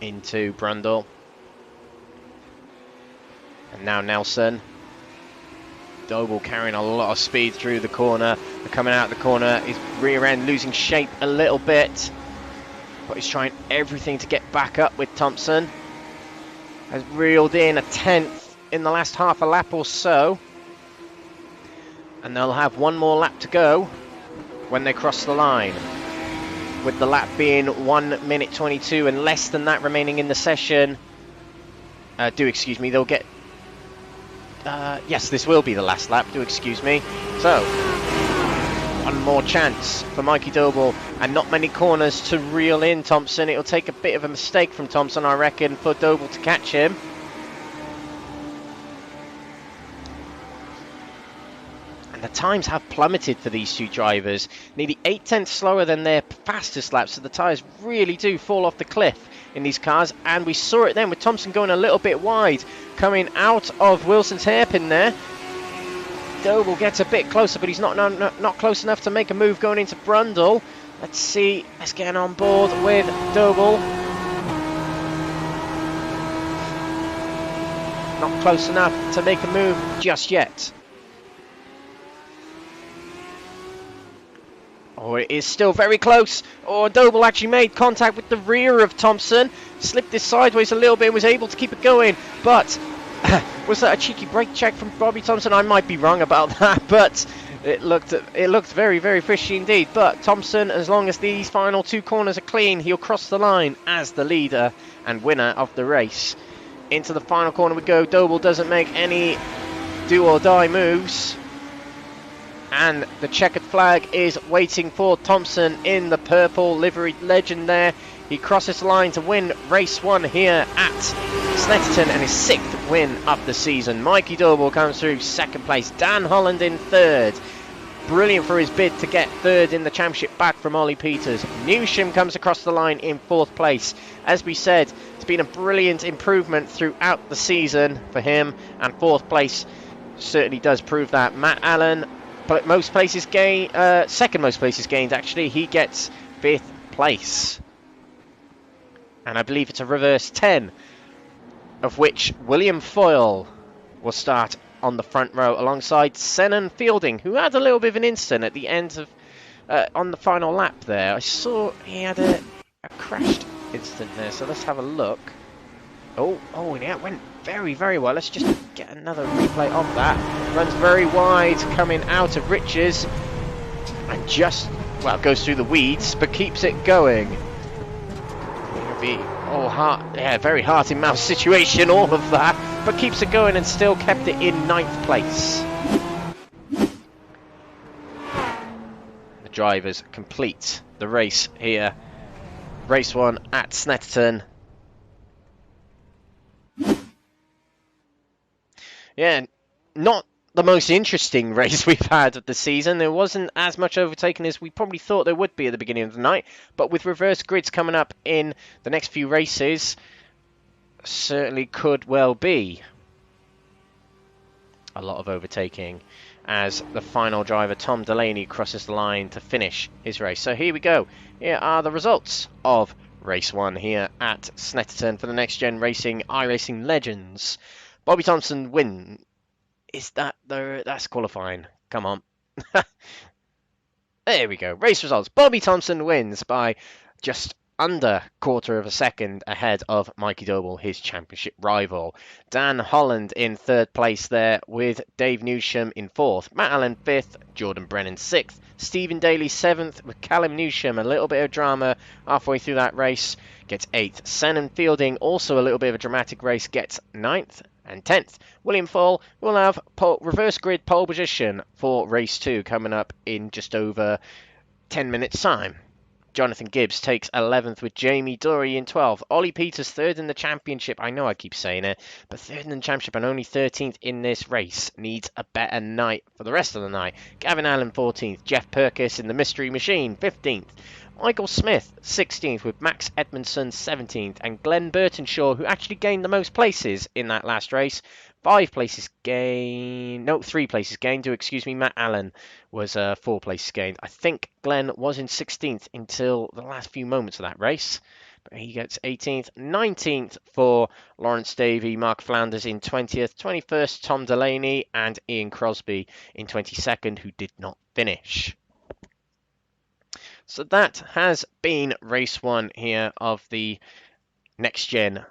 Into Brundle, and now Nelson. Doble carrying a lot of speed through the corner. They're coming out of the corner, his rear end losing shape a little bit, but he's trying everything to get back up with Thompson. Has reeled in a 10th in the last half a lap or so, and they'll have one more lap to go when they cross the line, with the lap being 1 minute 22 and less than that remaining in the session. Excuse me, they'll get... yes, this will be the last lap, excuse me. So, one more chance for Mikey Doble, and not many corners to reel in Thompson. It'll take a bit of a mistake from Thompson, I reckon, for Doble to catch him. The times have plummeted for these two drivers, nearly 8 tenths slower than their fastest laps, so the tyres really do fall off the cliff in these cars, and we saw it then with Thompson going a little bit wide, coming out of Wilson's hairpin there. Doble gets a bit closer, but he's not close enough to make a move going into Brundle. Let's see, let's get on board with Doble. Not close enough to make a move just yet. Oh, it is still very close. Oh, Doble actually made contact with the rear of Thompson. Slipped this sideways a little bit and was able to keep it going. But was that a cheeky brake check from Bobby Thompson? I might be wrong about that, but it looked very, very fishy indeed. But Thompson, as long as these final 2 corners are clean, he'll cross the line as the leader and winner of the race. Into the final corner we go. Doble doesn't make any do-or-die moves. And the checkered flag is waiting for Thompson in the purple liveried legend there. He crosses the line to win race 1 here at Snetterton, and his 6th win of the season. Mikey Doble comes through 2nd place. Dan Holland in 3rd. Brilliant for his bid to get 3rd in the championship back from Ollie Peters. Newsham comes across the line in 4th place. As we said, it's been a brilliant improvement throughout the season for him, and 4th place certainly does prove that. Matt Allen, most places gained, 2nd most places gained actually, he gets 5th place. And I believe it's a reverse 10, of which William Foyle will start on the front row alongside Senan Fielding, who had a little bit of an incident at the end of on the final lap there. I saw he had a crashed incident there, so let's have a look. Oh, yeah, it went very, very well. Let's just get another replay of that. Runs very wide, coming out of Riches, and just, well, goes through the weeds, but keeps it going. It'll be, very heart in mouth situation, all of that, but keeps it going and still kept it in 9th place. The drivers complete the race here. Race 1 at Snetterton. Yeah, not the most interesting race we've had of the season. There wasn't as much overtaking as we probably thought there would be at the beginning of the night. But with reverse grids coming up in the next few races, certainly could well be a lot of overtaking as the final driver, Tom Delaney, crosses the line to finish his race. So here we go. Here are the results of Race 1 here at Snetterton for the Next Gen Racing iRacing Legends. Bobby Thompson win. Is that that's qualifying? Come on. There we go. Race results. Bobby Thompson wins by just under quarter of a second ahead of Mikey Doble, his championship rival. Dan Holland in 3rd place there, with Dave Newsham in 4th. Matt Allen 5th. Jordan Brennan 6th. Stephen Daly 7th, with Callum Newsham. A little bit of drama halfway through that race, gets 8th. Senan Fielding, also a little bit of a dramatic race, gets 9th. And 10th, William Fall will have reverse grid pole position for race 2 coming up in just over 10 minutes time. Jonathan Gibbs takes 11th with Jamie Dury in 12th. Ollie Peters 3rd in the championship. I know I keep saying it, but 3rd in the championship and only 13th in this race. Needs a better night for the rest of the night. Gavin Allen 14th. Jeff Perkis in the Mystery Machine 15th. Michael Smith 16th with Max Edmondson 17th, and Glenn Burtonshaw, who actually gained the most places in that last race. 3 places gained. Matt Allen was 4 places gained. I think Glenn was in 16th until the last few moments of that race, but he gets 18th. 19th for Lawrence Davey. Mark Flanders in 20th. 21st, Tom Delaney, and Ian Crosby in 22nd, who did not finish. So that has been race 1 here of the Next Gen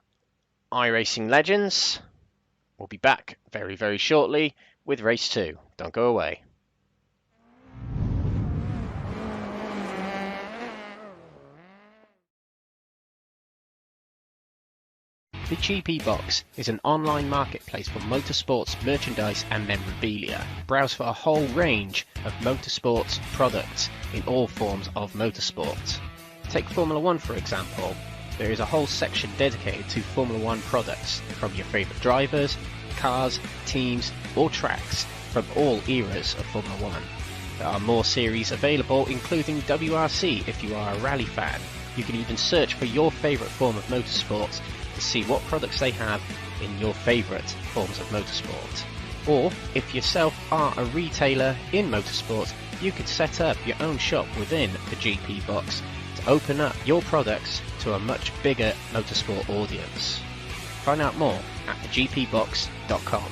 iRacing Legends. We'll be back very, very shortly with race 2. Don't go away. The GP Box is an online marketplace for motorsports merchandise and memorabilia. Browse for a whole range of motorsports products in all forms of motorsport. Take Formula 1 for example. There is a whole section dedicated to Formula 1 products from your favourite drivers, cars, teams or tracks from all eras of Formula 1. There are more series available, including WRC if you are a rally fan. You can even search for your favourite form of motorsport to see what products they have in your favourite forms of motorsport. Or, if yourself are a retailer in motorsport, you could set up your own shop within the GP Box to open up your products to a much bigger motorsport audience. Find out more at thegpbox.com.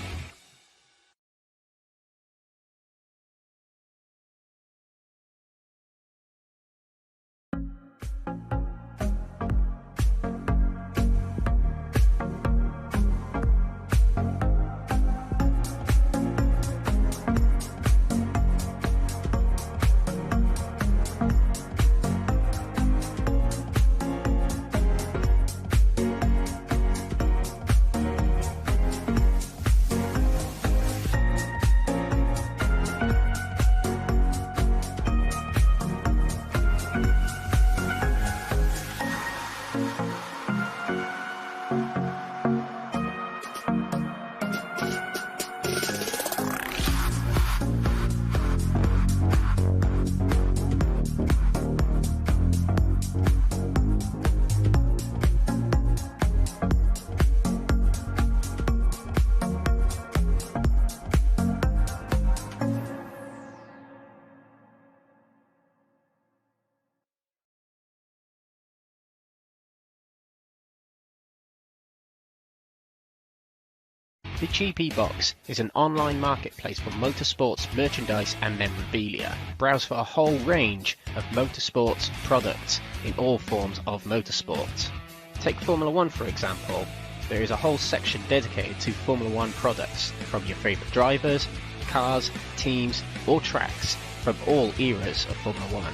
The GP Box is an online marketplace for motorsports merchandise and memorabilia. Browse for a whole range of motorsports products in all forms of motorsport. Take Formula 1 for example. There is a whole section dedicated to Formula 1 products from your favourite drivers, cars, teams or tracks from all eras of Formula 1.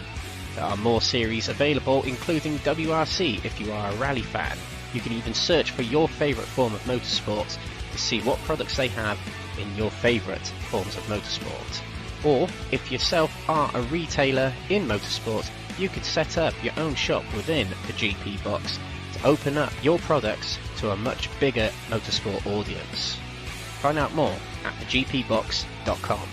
There are more series available, including WRC if you are a rally fan. You can even search for your favourite form of motorsport to see what products they have in your favourite forms of motorsport. Or, if yourself are a retailer in motorsport, you could set up your own shop within the GP Box to open up your products to a much bigger motorsport audience. Find out more at thegpbox.com.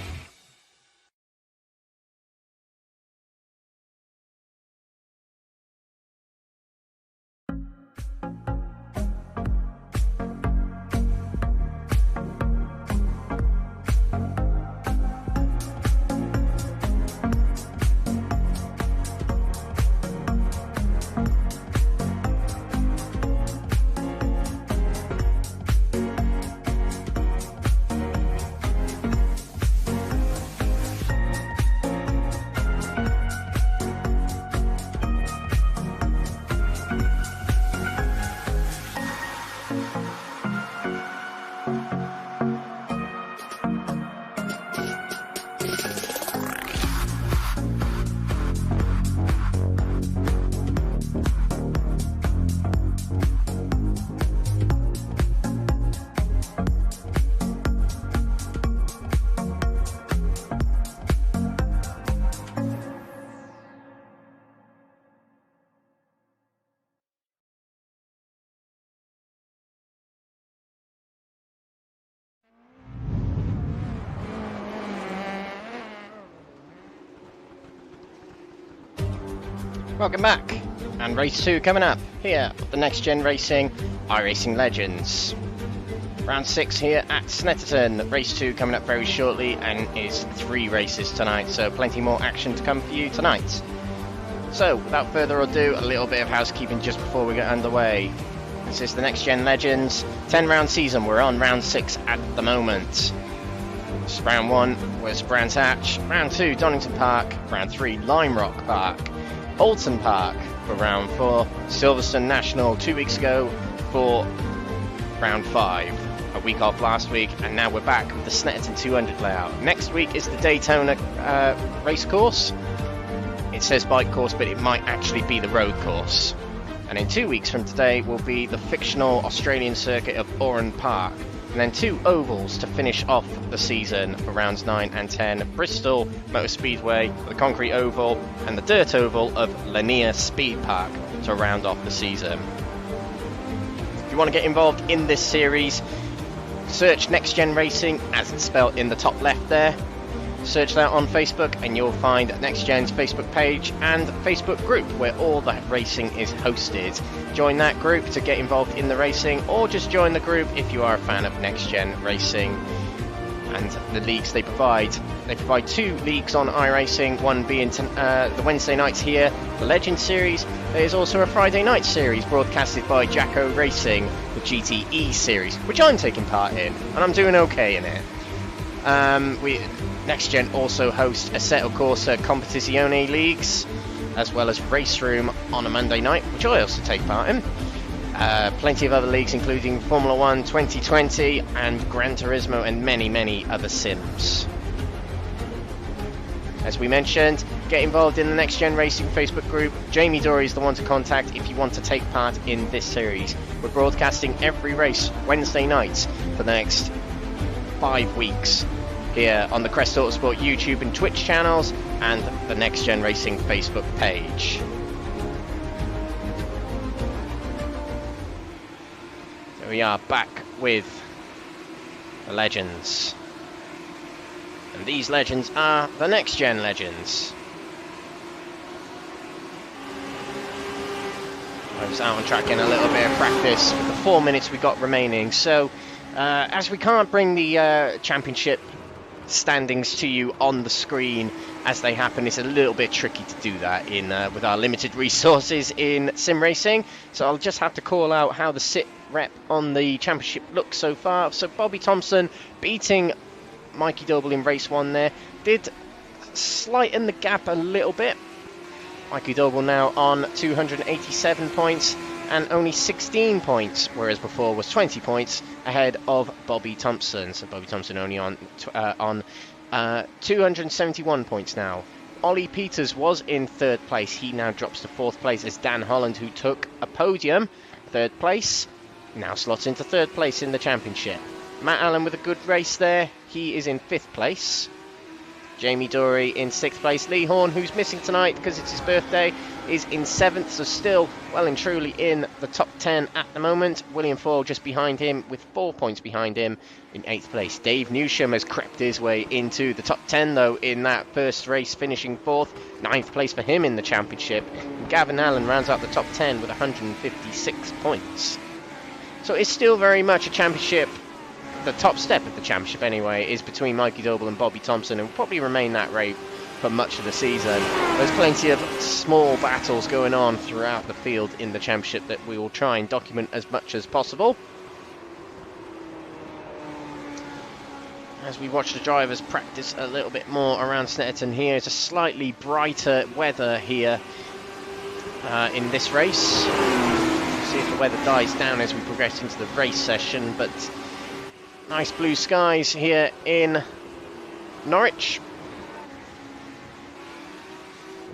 Welcome back, and race 2 coming up here at the Next Gen Racing iRacing Legends. Round 6 here at Snetterton. Race 2 coming up very shortly, and is 3 races tonight, so plenty more action to come for you tonight. So, without further ado, a little bit of housekeeping just before we get underway. This is the Next Gen Legends 10 round season. We're on round 6 at the moment. Round 1 was Brands Hatch, round 2 Donington Park, round 3 Lime Rock Park, Bolton Park for round 4, Silverstone National 2 weeks ago for round 5. A week off last week, and now we're back with the Snetterton 200 layout. Next week is the Daytona race course. It says bike course, but it might actually be the road course. And in 2 weeks from today will be the fictional Australian circuit of Oran Park. And then 2 ovals to finish off the season for rounds 9 and 10. Bristol Motor Speedway, the concrete oval, and the dirt oval of Lanier Speed Park to round off the season. If you want to get involved in this series, search Next Gen Racing as it's spelled in the top left there. Search that on Facebook and you'll find Next Gen's Facebook page and Facebook group where all the racing is hosted. Join that group to get involved in the racing, or just join the group if you are a fan of Next Gen Racing and the leagues they provide. They provide 2 leagues on iRacing, one being the Wednesday nights here, the Legend Series. There's also a Friday night series broadcasted by Jacko Racing, the GTE series, which I'm taking part in, and I'm doing okay in it. Next Gen also hosts Assetto Corsa Competizione leagues, as well as Race Room on a Monday night, which I also take part in. Plenty of other leagues, including Formula 1 2020 and Gran Turismo, and many, many other sims. As we mentioned, get involved in the Next Gen Racing Facebook group. Jamie Dory is the one to contact if you want to take part in this series. We're broadcasting every race Wednesday nights for the next 5 weeks here on the Crest Autosport YouTube and Twitch channels and the Next Gen Racing Facebook page. So we are back with the Legends. And these Legends are the Next Gen Legends. I was out on track in a little bit of practice with the 4 minutes we got remaining. So as we can't bring the championship standings to you on the screen as they happen, it's a little bit tricky to do that in with our limited resources in sim racing, so I'll just have to call out how the rep on the championship look so far. So Bobby Thompson beating Mikey Doble in race 1 there. Did slighten the gap a little bit. Mikey Doble now on 287 points and only 16 points, whereas before was 20 points ahead of Bobby Thompson. So Bobby Thompson only on 271 points now. Ollie Peters was in 3rd place. He now drops to 4th place as Dan Holland, who took a podium, 3rd place, now slots into 3rd place in the championship. Matt Allen with a good race there. He is in 5th place. Jamie Dory in 6th place. Lee Horn, who's missing tonight because it's his birthday, is in 7th, so still well and truly in the top 10 at the moment. William Foyle just behind him with 4 points behind him in 8th place. Dave Newsham has crept his way into the top 10 though in that first race, finishing 4th. 9th place for him in the championship. And Gavin Allen rounds out the top 10 with 156 points. So it's still very much a championship. The top step of the championship anyway is between Mikey Doble and Bobby Thompson, and will probably remain that way for much of the season. There's plenty of small battles going on throughout the field in the championship that we will try and document as much as possible. As we watch the drivers practice a little bit more around Snetterton here, it's a slightly brighter weather here in this race. We'll see if the weather dies down as we progress into the race session, but nice blue skies here in Norwich,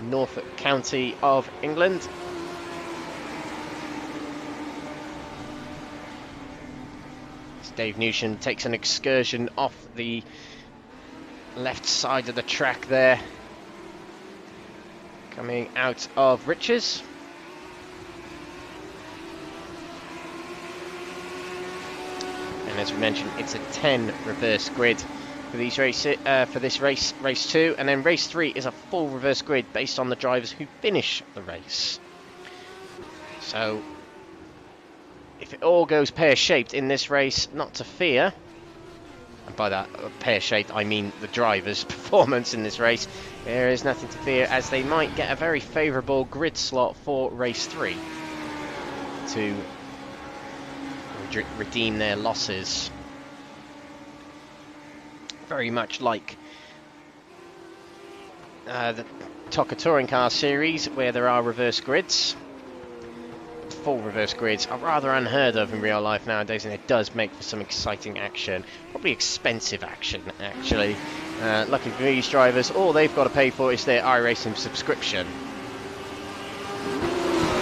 Norfolk County of England. As Dave Newsham takes an excursion off the left side of the track there, coming out of Riches. And as we mentioned, it's a 10 reverse grid for these races, for this race 2, and then race 3 is a full reverse grid based on the drivers who finish the race. So if it all goes pear-shaped in this race, not to fear, and by that pear-shaped I mean the drivers' performance in this race, there is nothing to fear, as they might get a very favourable grid slot for race 3 to redeem their losses. Very much like the TOCA Touring Car Series, where there are reverse grids. Full reverse grids are rather unheard of in real life nowadays, and it does make for some exciting action. Probably expensive action, actually. Luckily for these drivers, all they've got to pay for is their iRacing subscription.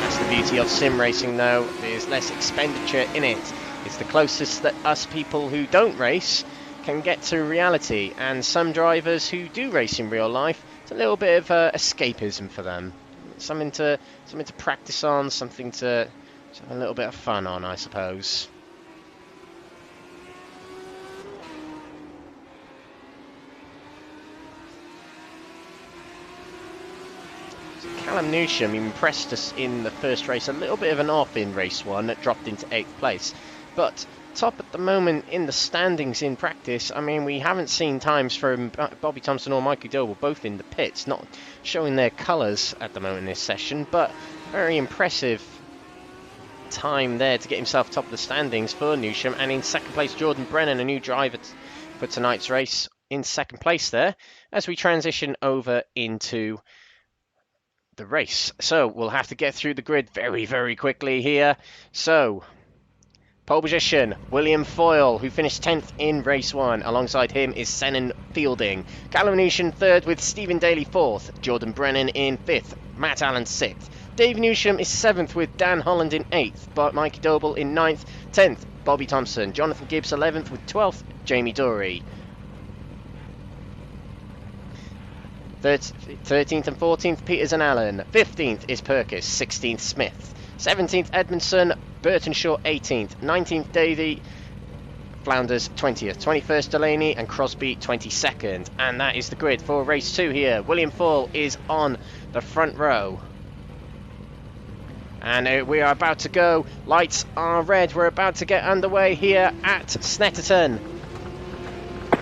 That's the beauty of sim racing, though. There's less expenditure in it. It's the closest that us people who don't race can get to reality, and some drivers who do race in real life, it's a little bit of escapism for them. Something to practice on, something to have a little bit of fun on, I suppose. So Callum Newsham impressed us in the first race, a little bit of an off in race 1 that dropped into 8th place. But top at the moment in the standings in practice, I mean, we haven't seen times from Bobby Thompson or Mikey Doble, both in the pits, not showing their colours at the moment in this session, but very impressive time there to get himself top of the standings for Newsham. And in 2nd place, Jordan Brennan, a new driver for tonight's race, in 2nd place there, as we transition over into the race. So we'll have to get through the grid very, very quickly here. So pole position, William Foyle, who finished 10th in race 1. Alongside him is Senan Fielding. Callum Newsham 3rd with Stephen Daly 4th. Jordan Brennan in 5th. Matt Allen 6th. Dave Newsham is 7th with Dan Holland in 8th. But Mikey Doble in 9th. 10th, Bobby Thompson. Jonathan Gibbs 11th with 12th, Jamie Dory. 13th and 14th, Peters and Allen. 15th is Perkis. 16th, Smith. 17th, Edmondson. Burtonshaw 18th, 19th Davey, Flounders 20th, 21st Delaney, and Crosby 22nd. And that is the grid for race 2 here. William Foyle is on the front row. And we are about to go. Lights are red. We're about to get underway here at Snetterton.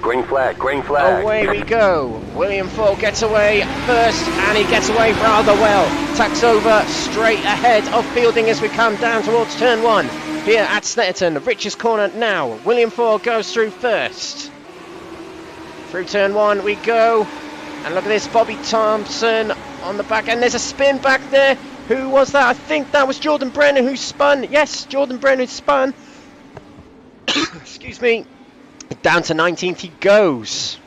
Green flag, green flag. Away we go. William Foyle gets away first, and he gets away rather well. Tucks over straight ahead of Fielding as we come down towards turn 1. here at Snetterton, the richest corner now. William Foyle goes through first. Through turn 1 we go. And look at this, Bobby Thompson on the back end. There's a spin back there. Who was that? I think that was Jordan Brennan who spun. Yes, Jordan Brennan spun. Excuse me. Down to 19th he goes.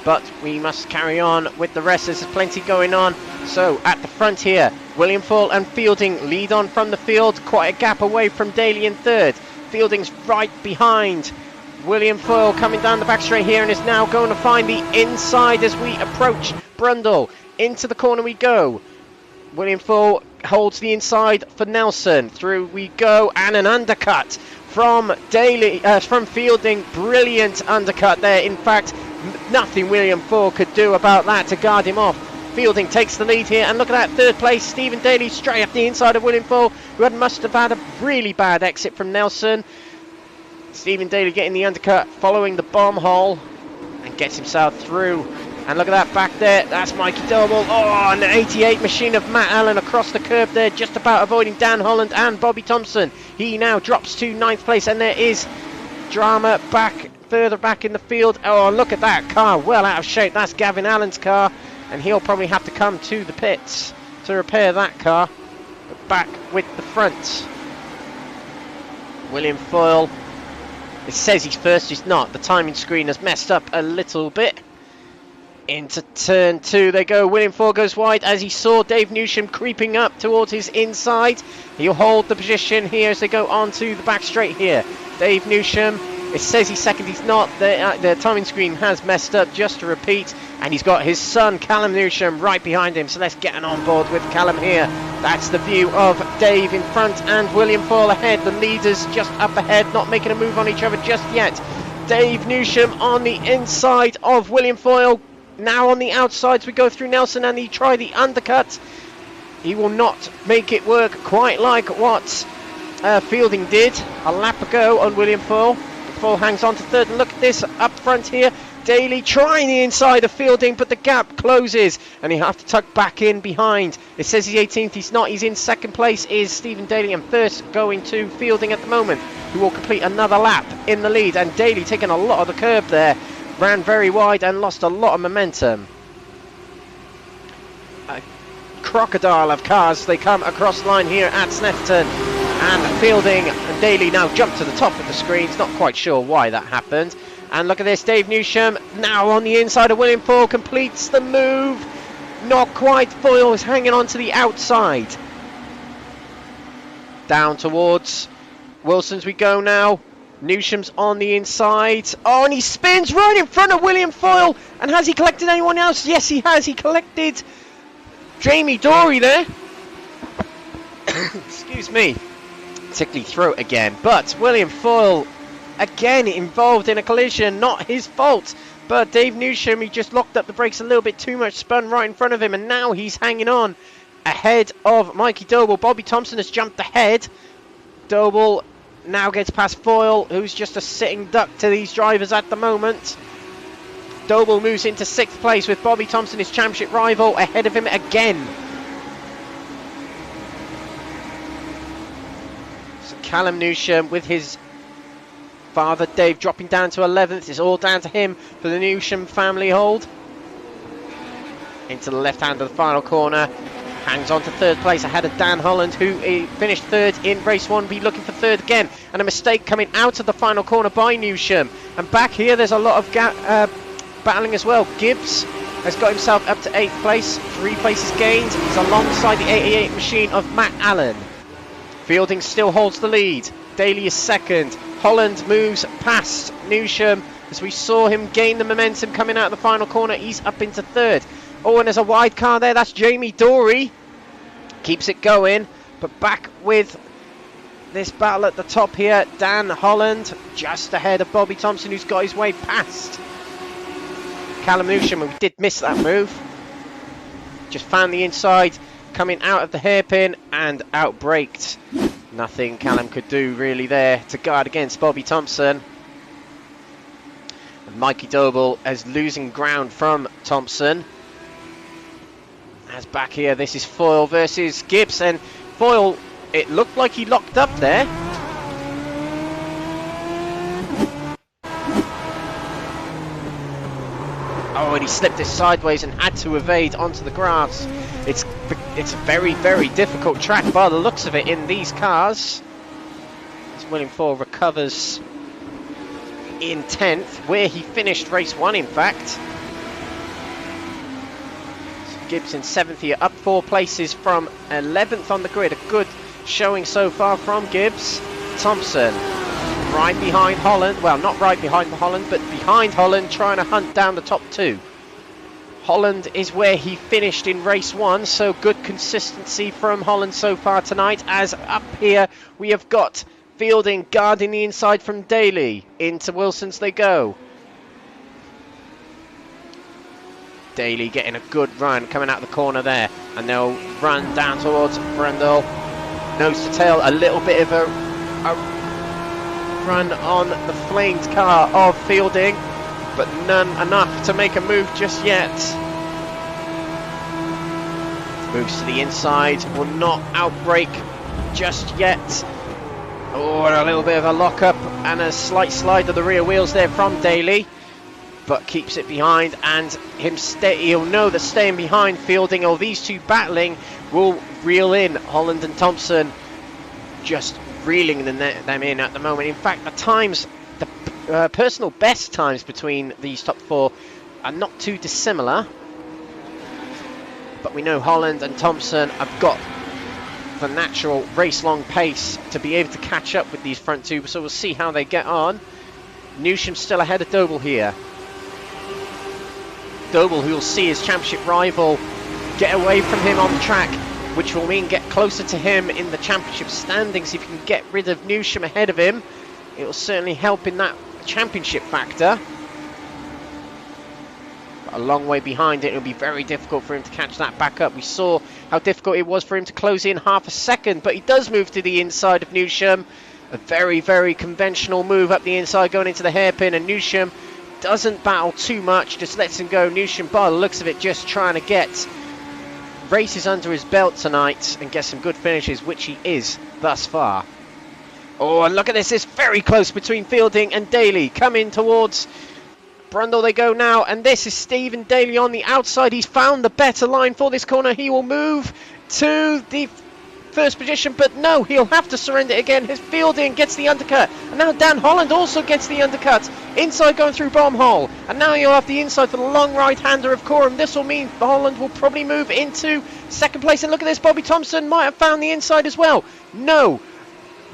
But we must carry on with the rest. There's plenty going on. So at the front here, William Foyle and Fielding lead on from the field. Quite a gap away from Daly in third. Fielding's right behind. William Foyle coming down the back straight here and is now going to find the inside as we approach Brundle. Into the corner we go. William Foyle holds the inside for Nelson. Through we go, and an undercut from Daly, from Fielding. Brilliant undercut there. In fact, nothing William Foyle could do about that to guard him off. Fielding takes the lead here, and look at that, third place, Stephen Daly straight up the inside of William Foyle, who must have had a really bad exit from Nelson. Stephen Daly getting the undercut, following the bomb hole, and gets himself through. And look at that back there, that's Mikey Doble. Oh, an 88 machine of Matt Allen across the curb there, just about avoiding Dan Holland and Bobby Thompson. He now drops to 9th place, and there is drama further back in the field. Oh, look at that car, well out of shape. That's Gavin Allen's car, and he'll probably have to come to the pits to repair that car. But back with the front, William Foyle. It says he's first, he's not. The timing screen has messed up a little bit. Into turn 2 they go. William Foyle goes wide as he saw Dave Newsham creeping up towards his inside. He'll hold the position here as they go onto the back straight here. Dave Newsham, it says he's second, he's not. The timing screen has messed up, just to repeat. And he's got his son, Callum Newsham, right behind him. So let's get on board with Callum here. That's the view of Dave in front and William Foyle ahead. The leaders just up ahead, not making a move on each other just yet. Dave Newsham on the inside of William Foyle. Now on the outsides we go through Nelson, and he try the undercut. He will not make it work quite like what Fielding did a lap ago on William Foyle. Foyle hangs on to third, and look at this up front here. Daly trying the inside of Fielding, but the gap closes and he have to tuck back in behind. It says he's 18th, he's not. He's in second place is Stephen Daly, and first going to Fielding at the moment, who will complete another lap in the lead. And Daly taking a lot of the curb there, ran very wide and lost a lot of momentum. A crocodile of cars, they come across the line here at Snetterton, and Fielding and Daly now jump to the top of the screens. Not quite sure why that happened. And look at this, Dave Newsham now on the inside of William Foyle, completes the move. Not quite, Foyle is hanging on to the outside. Down towards Wilson's we go now. Newsham's on the inside. Oh, and he spins right in front of William Foyle. And has he collected anyone else? Yes, he has. He collected Jamie Dory there. Excuse me. Tickly throat again. But William Foyle again involved in a collision, not his fault, but Dave Newsham, he just locked up the brakes a little bit too much, spun right in front of him, and now he's hanging on ahead of Mikey Doble. Bobby Thompson has jumped ahead. Doble now gets past Foyle, who's just a sitting duck to these drivers at the moment. Doble moves into 6th place with Bobby Thompson, his championship rival, ahead of him again. So Callum Newsham with his father Dave dropping down to 11th. It's all down to him for the Newsham family hold. Into the left hand of the final corner. Hangs on to 3rd place ahead of Dan Holland, who finished 3rd in race 1. Be looking for 3rd again. And a mistake coming out of the final corner by Newsham. And back here there's a lot of battling as well. Gibbs has got himself up to 8th place. 3 places gained. He's alongside the 88 machine of Matt Allen. Fielding still holds the lead. Daly is 2nd. Holland moves past Newsham as we saw him gain the momentum coming out of the final corner. He's up into 3rd. Oh, and there's a wide car there. That's Jamie Dory. Keeps it going. But back with this battle at the top here. Dan Holland just ahead of Bobby Thompson, who's got his way past Callum Newsham. We did miss that move. Just found the inside coming out of the hairpin and outbraked. Nothing Callum could do really there to guard against Bobby Thompson. And Mikey Doble is losing ground from Thompson. As back here, this is Foyle versus Gibbs, and Foyle It looked like he locked up there. Oh, and he slipped it sideways and had to evade onto the grass. It's a very, very difficult track by the looks of it in these cars. As William Ford recovers in 10th, where he finished race 1, in fact. So Gibbs in 7th here, up 4 places from 11th on the grid. A good showing so far from Gibbs. Thompson right behind Holland, well, not right behind Holland, but behind Holland, trying to hunt down the top 2. Holland is where he finished in race 1, so good consistency from Holland so far tonight. As up here we have got Fielding guarding the inside from Daly. Into Wilson's they go. Daly getting a good run coming out the corner there, and they'll run down towards Brundle. Nose to tail, a little bit of a run on the flamed car of Fielding, but none enough to make a move just yet. Moves to the inside, will not outbrake just yet. Oh, and a little bit of a lock-up and a slight slide of the rear wheels there from Daly, but keeps it behind, and he'll know that staying behind Fielding, or these two battling, will reel in Holland and Thompson, just reeling them in at the moment. In fact, the times, the personal best times between these top 4 are not too dissimilar, but we know Holland and Thompson have got the natural race-long pace to be able to catch up with these front 2, so we'll see how they get on. Newsham still ahead of Doble here. Doble, who will see his championship rival get away from him on the track, which will mean get closer to him in the championship standings. If you can get rid of Newsham ahead of him, it will certainly help in that championship factor. But a long way behind it, it'll be very difficult for him to catch that back up. We saw how difficult it was for him to close in half a second, but he does move to the inside of Newsham. A very, very conventional move up the inside going into the hairpin, and Newsham doesn't battle too much, just lets him go. Newsham, by the looks of it, just trying to get races under his belt tonight and get some good finishes, which he is thus far. Oh, and look at this, it's very close between Fielding and Daly. Coming towards Brundle they go now, and this is Stephen Daly on the outside. He's found the better line for this corner. He will move to the first position, but no, he'll have to surrender again. His Fielding gets the undercut, and now Dan Holland also gets the undercut. Inside going through bomb hole, and now you'll have the inside for the long right-hander of Coram. This will mean Holland will probably move into second place, and look at this, Bobby Thompson might have found the inside as well. No,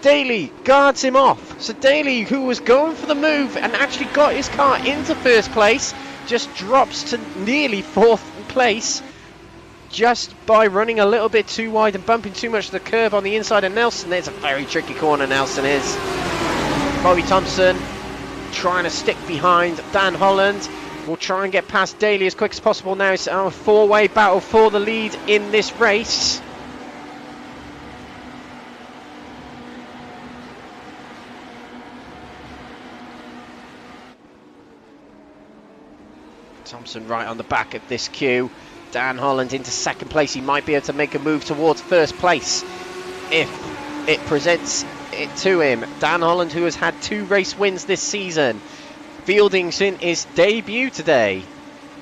Daly guards him off. So Daly, who was going for the move and actually got his car into first place, just drops to nearly 4th place just by running a little bit too wide and bumping too much of the curve on the inside of Nelson. There's a very tricky corner, Nelson is. Bobby Thompson trying to stick behind Dan Holland. We'll try and get past Daly as quick as possible now. It's a 4-way battle for the lead in this race. Thompson right on the back of this queue. Dan Holland into second place. He might be able to make a move towards first place if it presents it to him. Dan Holland, who has had 2 race wins this season, fielding in his debut today.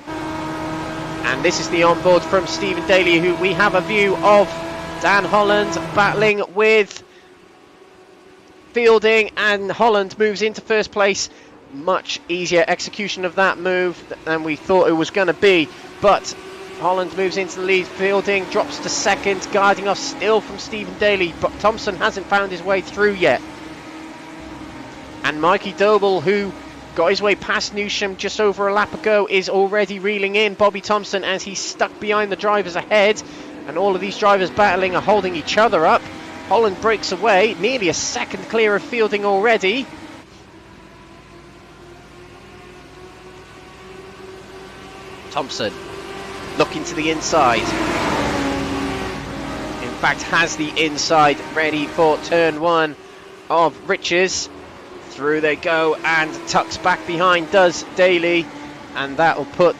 And this is the onboard from Stephen Daly, who we have a view of Dan Holland battling with Fielding, and Holland moves into first place. Much easier execution of that move than we thought it was going to be, but Holland moves into the lead. Fielding drops to second, guarding off still from Stephen Daly, but Thompson hasn't found his way through yet. And Mikey Doble, who got his way past Newsham just over a lap ago, is already reeling in Bobby Thompson as he's stuck behind the drivers ahead, and all of these drivers battling are holding each other up. Holland breaks away, nearly a second clear of Fielding already. Thompson looking to the inside. In fact, has the inside ready for turn 1 of Riches. Through they go, and tucks back behind does Daly, and that will put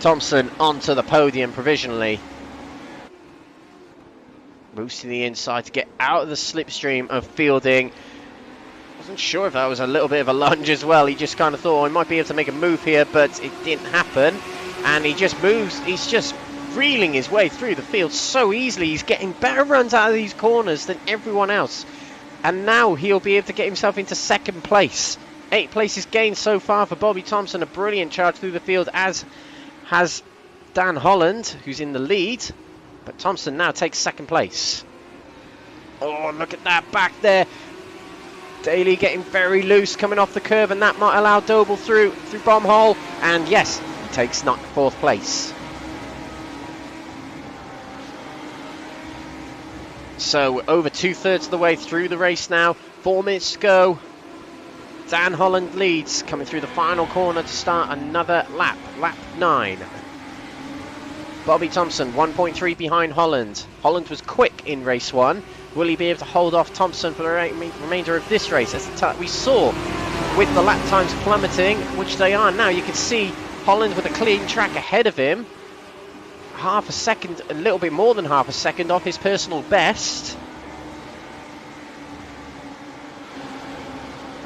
Thompson onto the podium provisionally. Moves to the inside to get out of the slipstream of Fielding. Wasn't sure if that was a little bit of a lunge as well. He just kind of thought, oh, he might be able to make a move here, but it didn't happen. And he just moves. He's just reeling his way through the field so easily. He's getting better runs out of these corners than everyone else. And now he'll be able to get himself into second place. 8 places gained so far for Bobby Thompson. A brilliant charge through the field, as has Dan Holland, who's in the lead. But Thompson now takes second place. Oh, look at that back there. Daly getting very loose, coming off the curve, and that might allow Doble through bomb hole. And yes, he takes 4th place. So over 2/3 of the way through the race now. 4 minutes to go. Dan Holland leads, coming through the final corner to start another lap. Lap 9. Bobby Thompson 1.3 behind Holland. Holland was quick in race 1. Will he be able to hold off Thompson for the remainder of this race? As we saw with the lap times plummeting, which they are now, you can see Holland with a clean track ahead of him. Half a second, a little bit more than half a second off his personal best.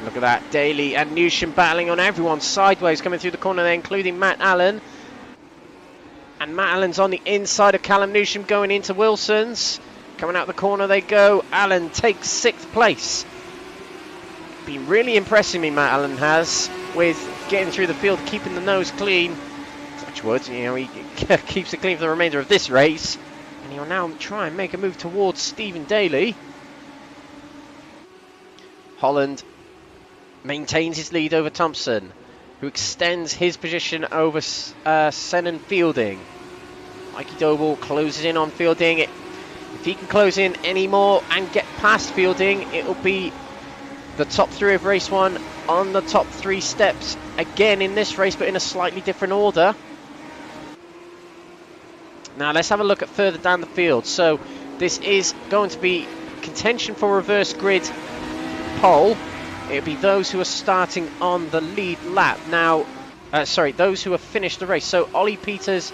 Look at that, Daly and Newsham battling on everyone sideways, coming through the corner there, including Matt Allen. And Matt Allen's on the inside of Callum Newsham going into Wilson's. Coming out the corner they go. Allen takes 6th place. Been really impressing me, Matt Allen has, with getting through the field, keeping the nose clean. Touch wood, you know, he keeps it clean for the remainder of this race. And he'll now try and make a move towards Stephen Daly. Holland maintains his lead over Thompson, who extends his position over Senan Fielding. Mikey Doble closes in on Fielding. If he can close in any more and get past Fielding, it'll be the top 3 of race 1 on the top 3 steps again in this race, but in a slightly different order. Now let's have a look at further down the field. So this is going to be contention for reverse grid pole. It'll be those who are starting on the lead lap. Now, those who have finished the race. So Ollie Peters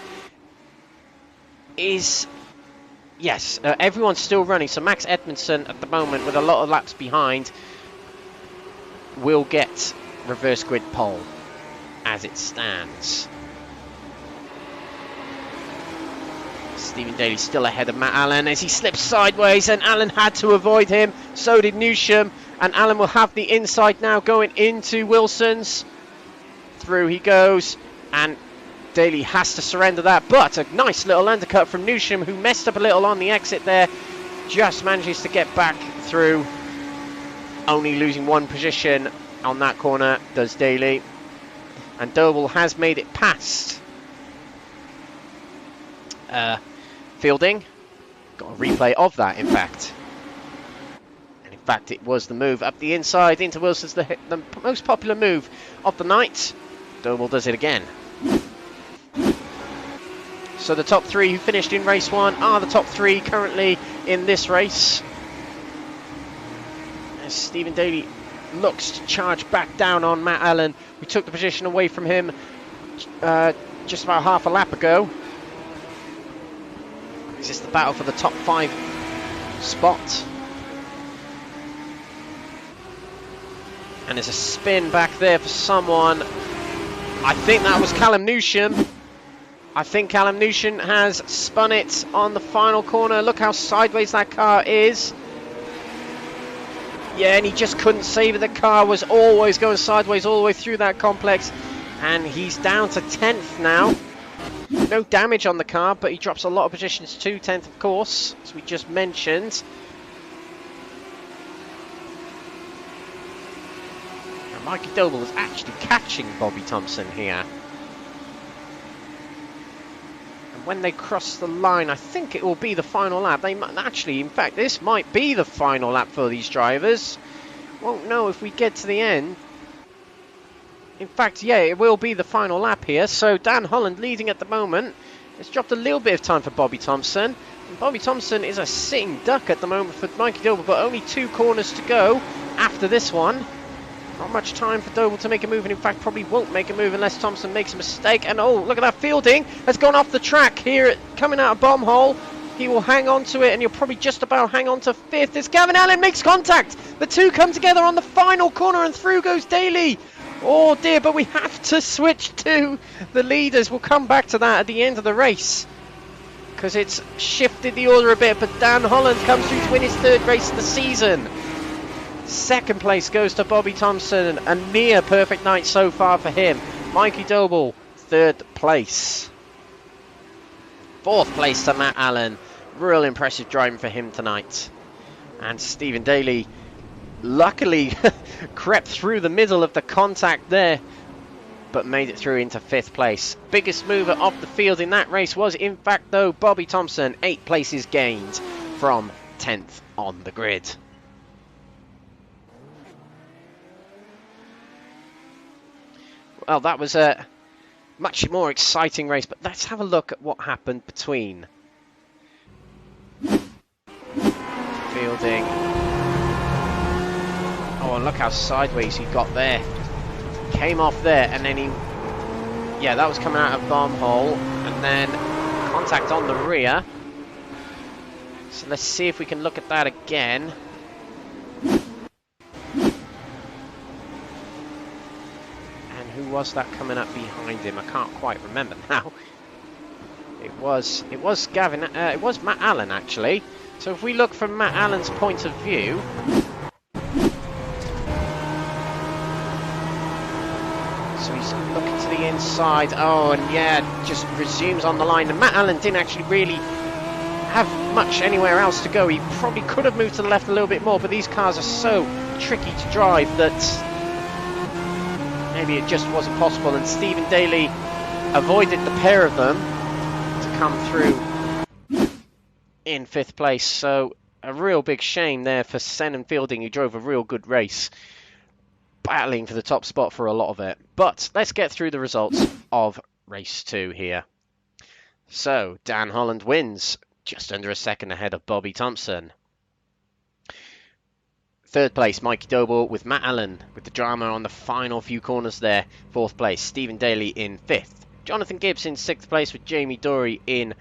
is... Yes, everyone's still running. So Max Edmondson at the moment, with a lot of laps behind, will get reverse grid pole as it stands. Stephen Daly still ahead of Matt Allen as he slips sideways, and Allen had to avoid him. So did Newsham, and Allen will have the inside now going into Wilson's. Through he goes, and Daly has to surrender that, but a nice little undercut from Newsham, who messed up a little on the exit there. Just manages to get back through, only losing 1 position on that corner, does Daly. And Doble has made it past Fielding. Got a replay of that, in fact. And in fact, it was the move up the inside into Wilson's, the most popular move of the night. Doble does it again. So the top 3 who finished in race 1 are the top 3 currently in this race. As Stephen Daly looks to charge back down on Matt Allen, who took the position away from him just about half a lap ago. This is the battle for the top 5 spot. And there's a spin back there for someone. I think that was Callum Newsham. I think Callum Newsham has spun it on the final corner. Look how sideways that car is. Yeah, and he just couldn't save it. The car was always going sideways all the way through that complex. And he's down to 10th now. No damage on the car, but he drops a lot of positions to 10th, of course, as we just mentioned. Now, Mikey Doble is actually catching Bobby Thompson here. When they cross the line, I think it will be the final lap. They might, actually, in fact, this might be the final lap for these drivers. Won't know if we get to the end. In fact, yeah, it will be the final lap here. So Dan Holland leading at the moment. It's dropped a little bit of time for Bobby Thompson. And Bobby Thompson is a sitting duck at the moment for Mikey Doble, but only 2 corners to go after this one. Not much time for Doble to make a move, and in fact probably won't make a move unless Thompson makes a mistake. And oh, look at that, Fielding has gone off the track here, coming out of bomb hole. He will hang on to it, and he'll probably just about hang on to 5th as Gavin Allen makes contact. The two come together on the final corner, and through goes Daly. Oh dear, but we have to switch to the leaders. We'll come back to that at the end of the race, because it's shifted the order a bit, but Dan Holland comes through to win his 3rd race of the season. 2nd place goes to Bobby Thompson, a near perfect night so far for him. Mikey Doble, 3rd place. 4th place to Matt Allen. Real impressive driving for him tonight. And Stephen Daly luckily crept through the middle of the contact there, but made it through into 5th place. Biggest mover of the field in that race was, in fact, though, Bobby Thompson. 8 places gained from 10th on the grid. Well, that was a much more exciting race, but let's have a look at what happened between Fielding. Oh, and look how sideways he got there. Came off there, and then he... Yeah, that was coming out of bomb hole, and then contact on the rear. So let's see if we can look at that again. Who was that coming up behind him? I can't quite remember now. It was Matt Allen, actually. So if we look from Matt Allen's point of view, so he's looking to the inside. Oh, and yeah, just resumes on the line. And Matt Allen didn't actually really have much anywhere else to go. He probably could have moved to the left a little bit more, but these cars are so tricky to drive that maybe it just wasn't possible, and Stephen Daly avoided the pair of them to come through in 5th place. So a real big shame there for Sen and Fielding, who drove a real good race, battling for the top spot for a lot of it. But let's get through the results of race 2 here. So Dan Holland wins, just under a second ahead of Bobby Thompson. 3rd place, Mikey Doble with Matt Allen with the drama on the final few corners there. 4th place, Stephen Daly in 5th. Jonathan Gibbs in 6th place with Jamie Dory in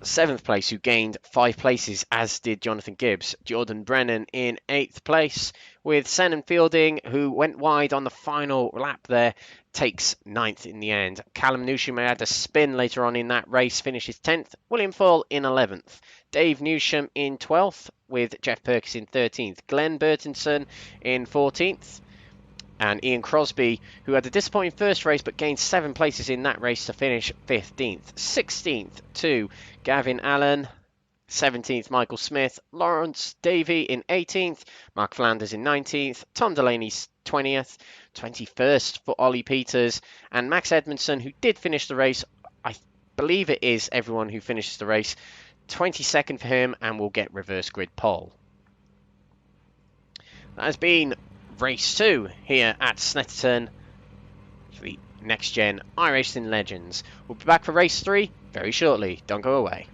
7th place, who gained 5 places, as did Jonathan Gibbs. Jordan Brennan in 8th place with Sen and Fielding, who went wide on the final lap there, takes 9th in the end. Callum Newsham had a spin later on in that race, finishes 10th. William Fall in 11th. Dave Newsham in 12th with Jeff Perkins in 13th. Glenn Burtonson in 14th. And Ian Crosby, who had a disappointing first race but gained 7 places in that race to finish 15th. 16th to Gavin Allen. 17th, Michael Smith. Lawrence Davey in 18th. Mark Flanders in 19th. Tom Delaney 20th. 21st for Ollie Peters. And Max Edmondson, who did finish the race. I believe it is everyone who finishes the race. 22nd for him, and will get reverse grid pole. That has been race 2 here at Snetterton for the Next Gen iRacing Legends. We'll be back for race 3 very shortly. Don't go away.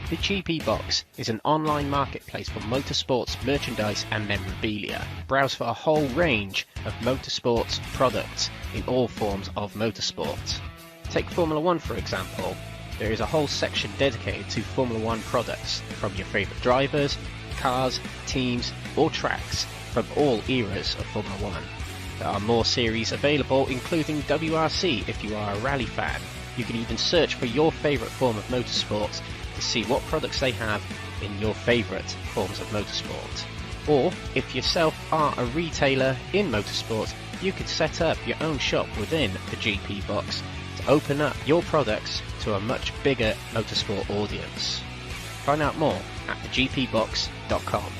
The GP Box is an online marketplace for motorsports, merchandise and memorabilia. Browse for a whole range of motorsports products in all forms of motorsport. Take Formula 1 for example. There is a whole section dedicated to Formula 1 products from your favourite drivers, cars, teams or tracks from all eras of Formula 1. There are more series available, including WRC if you are a rally fan. You can even search for your favourite form of motorsport to see what products they have in your favourite forms of motorsport. Or, if yourself are a retailer in motorsport, you could set up your own shop within the GP Box to open up your products to a much bigger motorsport audience. Find out more at thegpbox.com.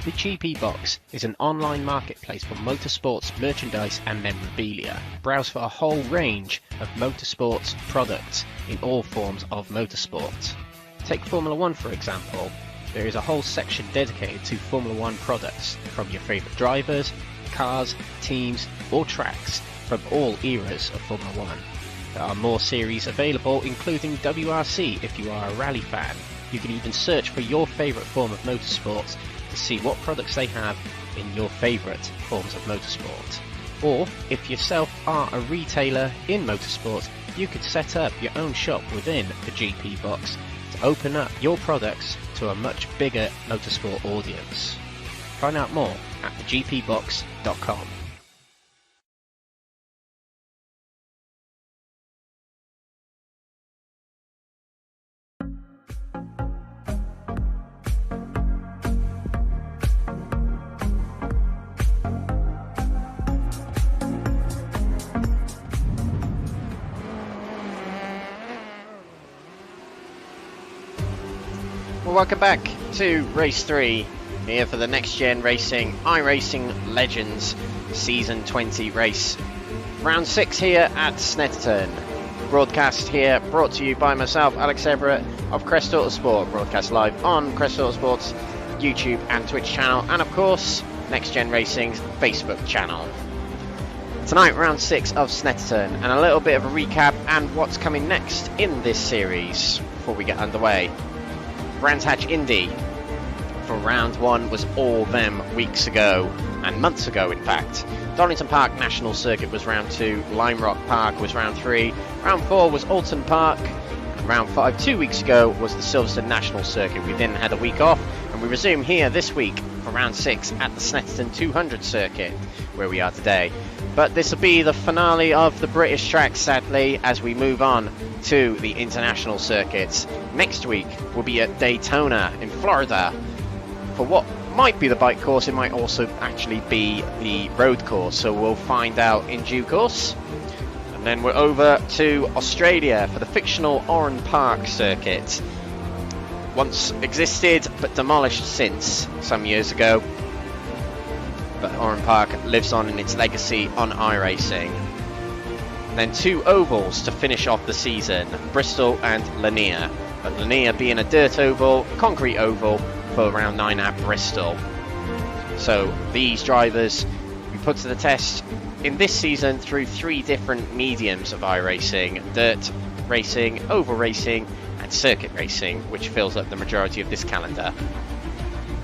The GP Box is an online marketplace for motorsports merchandise and memorabilia. Browse for a whole range of motorsports products in all forms of motorsport. Take Formula 1 for example. There is a whole section dedicated to Formula 1 products from your favourite drivers, cars, teams or tracks from all eras of Formula 1. There are more series available, including WRC if you are a rally fan. You can even search for your favourite form of motorsport to see what products they have in your favourite forms of motorsport. Or, if yourself are a retailer in motorsport, you could set up your own shop within the GP Box to open up your products to a much bigger motorsport audience. Find out more at thegpbox.com. Well, welcome back to Race 3 here for the Next Gen Racing iRacing Legends Season 20 race. Round 6 here at Snetterton. Broadcast here brought to you by myself, Alex Everett of Crest Autosport. Broadcast live on Crest Autosport's YouTube and Twitch channel, and of course Next Gen Racing's Facebook channel. Tonight, round 6 of Snetterton, and a little bit of a recap and what's coming next in this series before we get underway. Brands Hatch Indy for round 1 was all them weeks ago, and months ago in fact. Donington Park National Circuit was round 2, Lime Rock Park was round 3, round 4 was Alton Park, and round 5 2 weeks ago was the Silverstone National Circuit. We then had a week off, and we resume here this week for round 6 at the Snetterton 200 circuit, where we are today. But this will be the finale of the British track, sadly, as we move on to the international circuits. Next week we'll be at Daytona in Florida for what might be the bike course. It might also actually be the road course, so we'll find out in due course. And then we're over to Australia for the fictional Oran Park circuit. Once existed but demolished since some years ago, but Oran Park lives on in its legacy on iRacing. Then 2 ovals to finish off the season, Bristol and Lanier. But Lanier being a dirt oval, concrete oval for round 9 at Bristol. So these drivers we put to the test in this season through 3 different mediums of iRacing: dirt racing, oval racing and circuit racing, which fills up the majority of this calendar.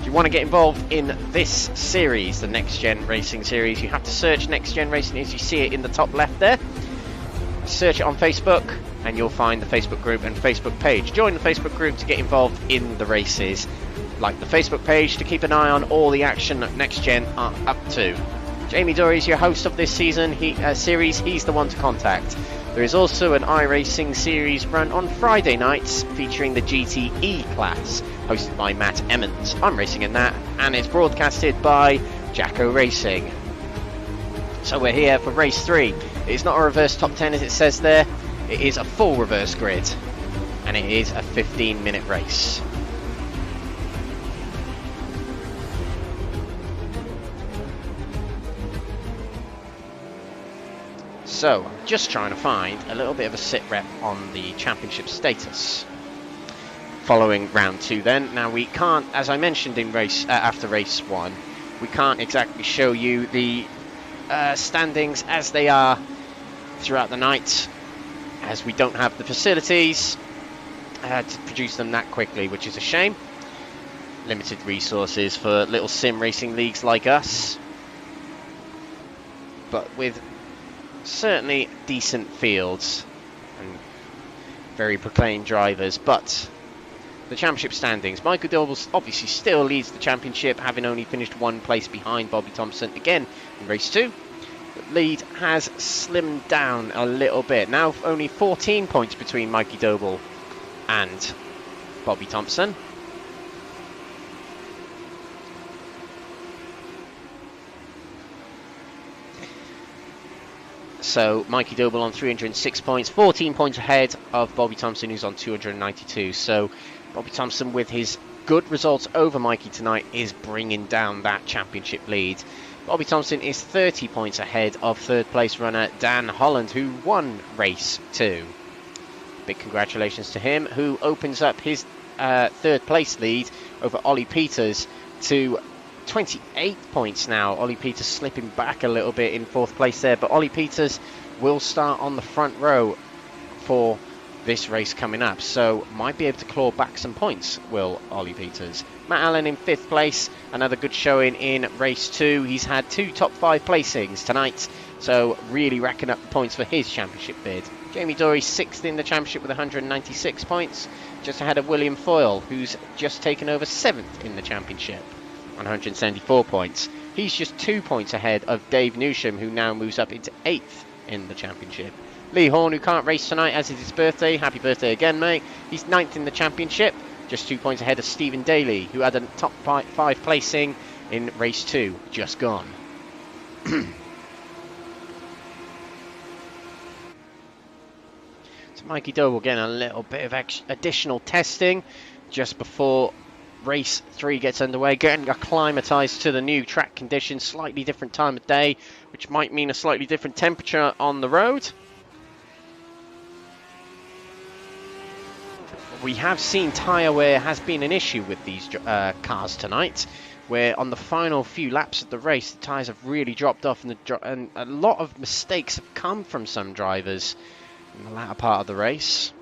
If you want to get involved in this series, the Next Gen Racing series, you have to search Next Gen Racing as you see it in the top left there. Search it on Facebook and you'll find the Facebook group and Facebook page. Join the Facebook group to get involved in the races. Like the Facebook page to keep an eye on all the action that Next Gen are up to. Jamie Dory is your host of this season series. He's the one to contact. There is also an iRacing series run on Friday nights featuring the GTE class, hosted by Matt Emmons. I'm racing in that, and it's broadcasted by Jacko Racing. So we're here for race 3. It's not a reverse top 10 as it says there. It is a full reverse grid, and it is a 15-minute race. So, I'm just trying to find a little bit of a sit rep on the championship status following round 2 then. Now we can't, as I mentioned in after race 1, we can't exactly show you the standings as they are throughout the night, as we don't have the facilities to produce them that quickly, which is a shame. Limited resources for little sim racing leagues like us, but with certainly decent fields and very proclaimed drivers. But the championship standings, Mikey Doble obviously still leads the championship, having only finished 1 place behind Bobby Thompson again in race 2. The lead has slimmed down a little bit, now only 14 points between Mikey Doble and Bobby Thompson. So Mikey Doble on 306 points, 14 points ahead of Bobby Thompson, who's on 292. So Bobby Thompson with his good results over Mikey tonight is bringing down that championship lead. Bobby Thompson is 30 points ahead of third place runner Dan Holland, who won race 2. Big congratulations to him, who opens up his third place lead over Ollie Peters to 28 points now. Ollie Peters slipping back a little bit in fourth place there, but Ollie Peters will start on the front row for this race coming up, so might be able to claw back some points, will Ollie Peters. Matt Allen in 5th place, another good showing in race 2. He's had 2 top 5 placings tonight, so really racking up the points for his championship bid. Jamie Dory 6th in the championship with 196 points, just ahead of William Foyle, who's just taken over 7th in the championship, 174 points. He's just 2 points ahead of Dave Newsham, who now moves up into 8th in the championship. Lee Horn, who can't race tonight as it's his birthday, happy birthday again, mate. He's 9th in the championship, just 2 points ahead of Stephen Daly, who had a top 5 placing in race 2, just gone. So Mikey Doble getting a little bit of additional testing just before race 3 gets underway, getting acclimatised to the new track conditions, slightly different time of day, which might mean a slightly different temperature on the road. We have seen tyre wear has been an issue with these cars tonight, where on the final few laps of the race the tyres have really dropped off, and a lot of mistakes have come from some drivers in the latter part of the race.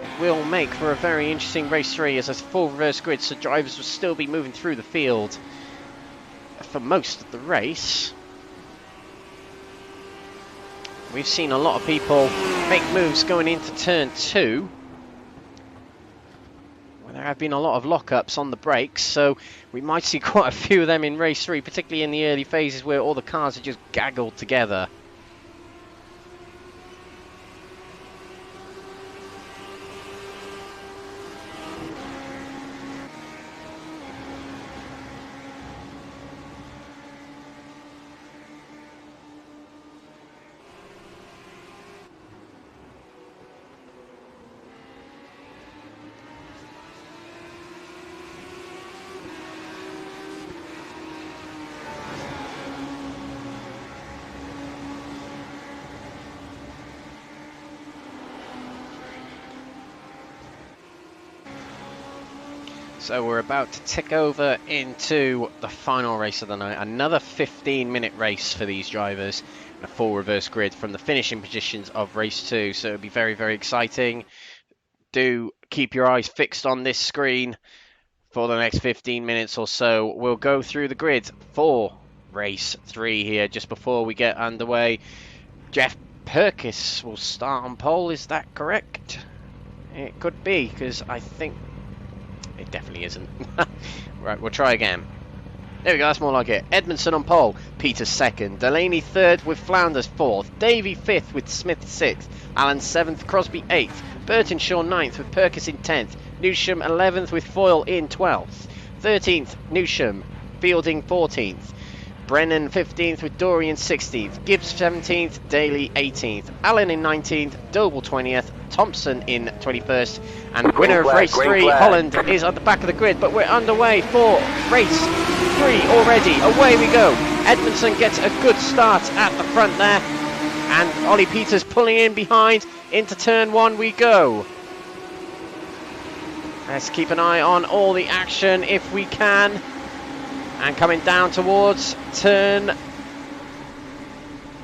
It will make for a very interesting race 3 as a full reverse grid, so drivers will still be moving through the field for most of the race. We've seen a lot of people make moves going into turn 2. Well, there have been a lot of lockups on the brakes, so we might see quite a few of them in race 3, particularly in the early phases where all the cars are just gaggled together. So we're about to tick over into the final race of the night. Another 15-minute race for these drivers and a full reverse grid from the finishing positions of race 2. So it'll be very, very exciting. Do keep your eyes fixed on this screen for the next 15 minutes or so. We'll go through the grid for race 3 here just before we get underway. Jeff Perkis will start on pole. Is that correct? It could be, because I think it definitely isn't. Right, we'll try again. There we go, that's more like it. Edmondson on pole, Peters 2nd, Delaney 3rd with Flounders 4th, Davey 5th with Smith 6th, Allen 7th, Crosby 8th, Burtonshaw 9th with Perkis in 10th, Newsham 11th with Foyle in 12th, 13th Newsham, Fielding 14th, Brennan 15th with Dorian 16th, Gibbs 17th, Daly 18th, Allen in 19th, Doble 20th, Thompson in 21st, and winner of race 3, Holland, is at the back of the grid, but we're underway for race 3 already. Away we go. Edmondson gets a good start at the front there, and Ollie Peters pulling in behind. Into turn 1 we go. Let's keep an eye on all the action if we can. And coming down towards turn...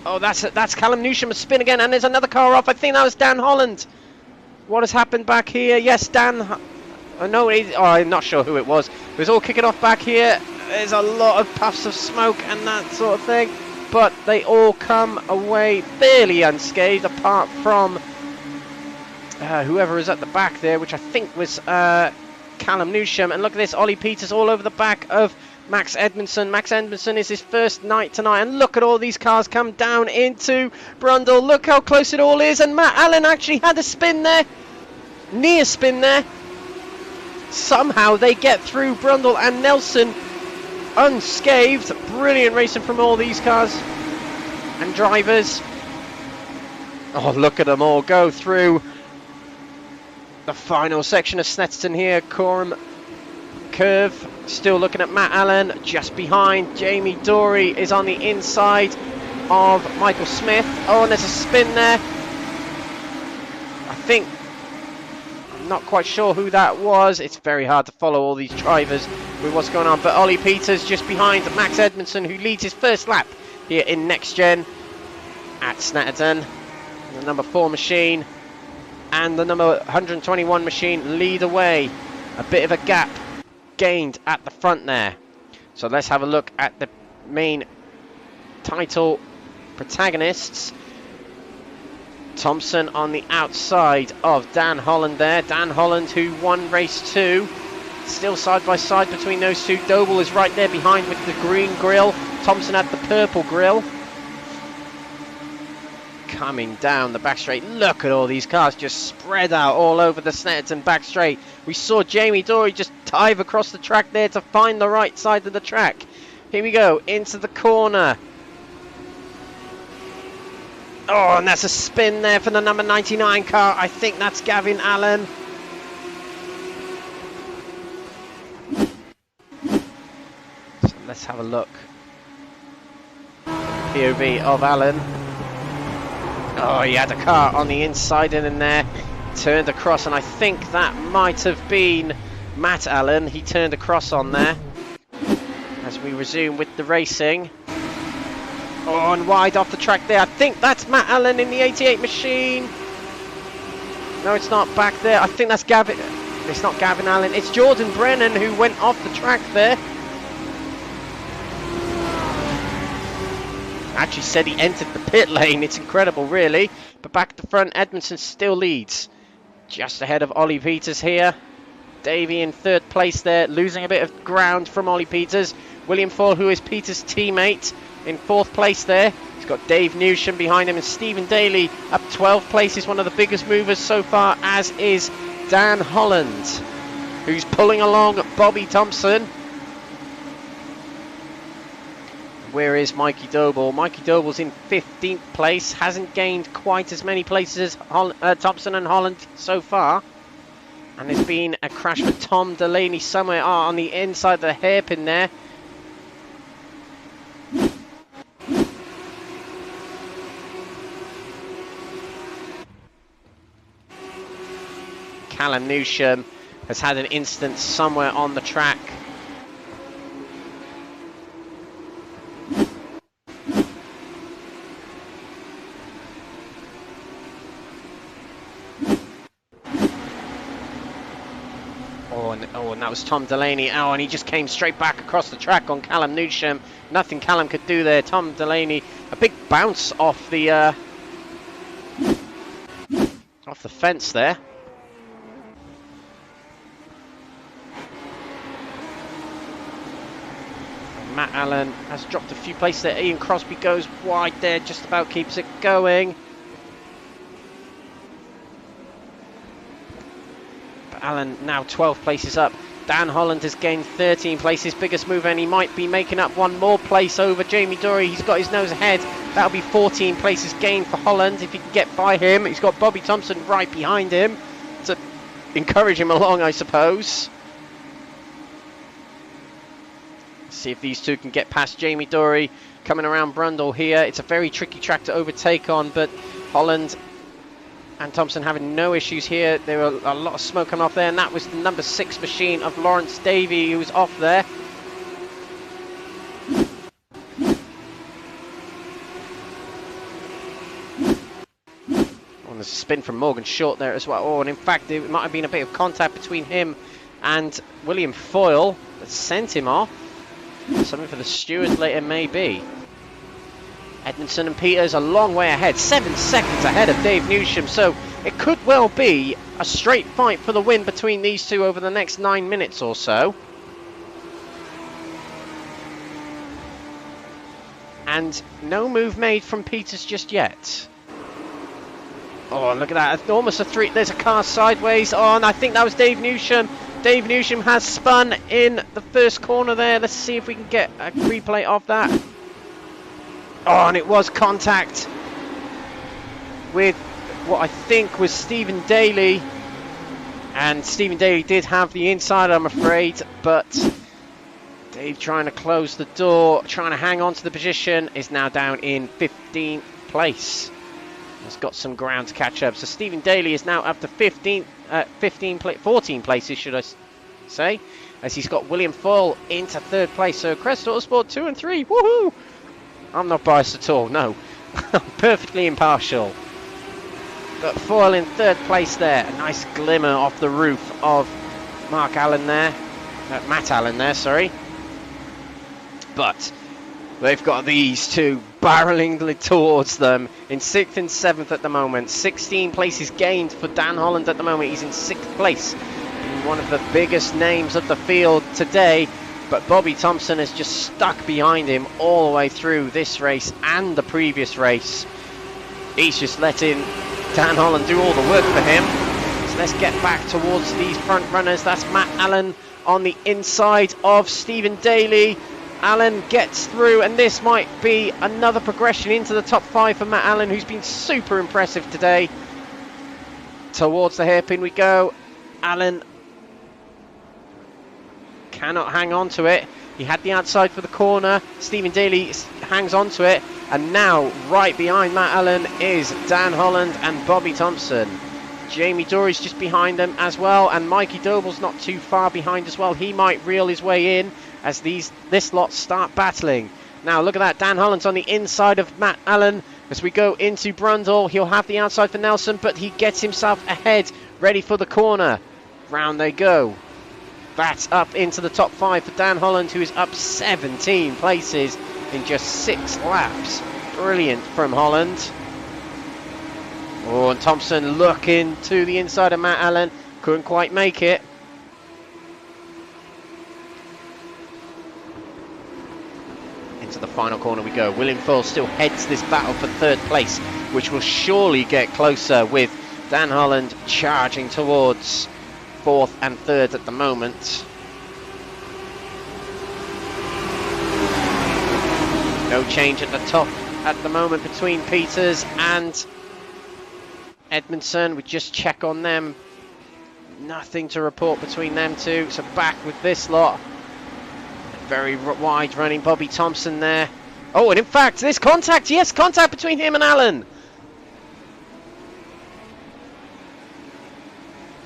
Oh, that's Callum Newsham, a spin again, and there's another car off. I think that was Dan Holland. What has happened back here? Yes, Dan... no, I'm not sure who it was. It was all kicking off back here. There's a lot of puffs of smoke and that sort of thing. But they all come away fairly unscathed, apart from whoever is at the back there, which I think was Callum Newsham. And look at this, Ollie Peters all over the back of Max Edmondson. Max Edmondson is his first night tonight, and look at all these cars come down into Brundle. Look how close it all is, and Matt Allen actually had a spin there, near spin there. Somehow they get through Brundle and Nelson unscathed. Brilliant racing from all these cars and drivers. Oh, look at them all go through. The final section of Snetterton here, Coram curve, still looking at Matt Allen, just behind. Jamie Dory is on the inside of Michael Smith. Oh, and there's a spin there. I'm not quite sure who that was. It's very hard to follow all these drivers with what's going on, but Ollie Peters just behind Max Edmondson, who leads his first lap here in NXTGEN at Snetterton. The number 4 machine and the number 121 machine lead away. A bit of a gap gained at the front there. So let's have a look at the main title protagonists. Thompson on the outside of Dan Holland there. Dan Holland, who won race 2. Still side by side between those two. Doble is right there behind with the green grille. Thompson had the purple grille. Coming down the back straight. Look at all these cars just spread out all over the Snetterton back straight. We saw Jamie Dory just dive across the track there to find the right side of the track. Here we go, into the corner. Oh, and that's a spin there for the number 99 car. I think that's Gavin Allen. So let's have a look. POV of Allen. Oh, he had a car on the inside and in there, turned across, and I think that might have been Matt Allen. He turned across on there as we resume with the racing. Oh, and wide off the track there. I think that's Matt Allen in the 88 machine. No, it's not back there. I think that's Gavin. It's not Gavin Allen. It's Jordan Brennan who went off the track there. Actually said he entered the pit lane. It's incredible, really. But back at the front, Edmondson still leads. Just ahead of Ollie Peters here. Davey in 3rd place there, losing a bit of ground from Ollie Peters. William Fall, who is Peters' teammate, in 4th place there. He's got Dave Newsham behind him, and Stephen Daly up 12th place is one of the biggest movers so far, as is Dan Holland, who's pulling along Bobby Thompson. Where is Mikey Doble? Mikey Doble's in 15th place, hasn't gained quite as many places as Thompson and Holland so far. And there's been a crash with Tom Delaney somewhere on the inside of the hairpin there. Callum Newsham has had an incident somewhere on the track. And that was Tom Delaney. Oh, and he just came straight back across the track on Callum Newsham. Nothing Callum could do there. Tom Delaney, a big bounce off the fence there. Matt Allen has dropped a few places there. Ian Crosby goes wide there, just about keeps it going. But Allen now 12 places up. Dan Holland has gained 13 places, biggest mover, and he might be making up one more place over Jamie Dory. He's got his nose ahead. That'll be 14 places gained for Holland if he can get by him. He's got Bobby Thompson right behind him to encourage him along, I suppose. See if these two can get past Jamie Dory coming around Brundle here. It's a very tricky track to overtake on, but Holland and Thompson having no issues here. There were a lot of smoke coming off there, and that was the number 6 machine of Lawrence Davey who was off there. Oh, there's a spin from Morgan Short there as well. Oh, and in fact, there might have been a bit of contact between him and William Foyle that sent him off. Something for the stewards later, maybe. Edmondson and Peters a long way ahead, 7 seconds ahead of Dave Newsham, so it could well be a straight fight for the win between these two over the next 9 minutes or so. And no move made from Peters just yet. Oh, look at that, almost a 3, there's a car sideways. Oh, and I think that was Dave Newsham. Dave Newsham has spun in the first corner there. Let's see if we can get a replay of that. Oh, and it was contact with what I think was Stephen Daly. And Stephen Daly did have the inside, I'm afraid, but Dave trying to close the door, trying to hang on to the position, is now down in 15th place. He's got some ground to catch up. So Stephen Daly is now up to 14 places, should I say, as he's got William Foyle into 3rd place. So Crest Autosport 2 and 3, woohoo! I'm not biased at all, no. I'm perfectly impartial. Got Foyle in 3rd place there. A nice glimmer off the roof of Matt Allen there, sorry. But they've got these two barreling towards them in 6th and 7th at the moment. 16 places gained for Dan Holland at the moment. He's in 6th place. One of the biggest names of the field today. But Bobby Thompson is just stuck behind him all the way through this race and the previous race. He's just letting Dan Holland do all the work for him. So let's get back towards these front runners. That's Matt Allen on the inside of Stephen Daly. Allen gets through, and this might be another progression into the top 5 for Matt Allen, who's been super impressive today. Towards the hairpin we go. Allen cannot hang on to it. He had the outside for the corner. Stephen Daly hangs on to it. And now, right behind Matt Allen is Dan Holland and Bobby Thompson. Jamie Dory's just behind them as well. And Mikey Doble's not too far behind as well. He might reel his way in as this lot start battling. Now, look at that. Dan Holland's on the inside of Matt Allen. As we go into Brundle, he'll have the outside for Nelson, but he gets himself ahead, ready for the corner. Round they go. That's up into the top 5 for Dan Holland, who is up 17 places in just 6 laps. Brilliant from Holland. Oh, and Thompson looking to the inside of Matt Allen. Couldn't quite make it. Into the final corner we go. William Foyle still heads this battle for 3rd place, which will surely get closer with Dan Holland charging towards 4th and 3rd at the moment. No change at the top at the moment between Peters and Edmondson. We just check on them. Nothing to report between them two. So back with this lot. Very wide running Bobby Thompson there. Oh, and in fact, there's contact. Yes, contact between him and Allen.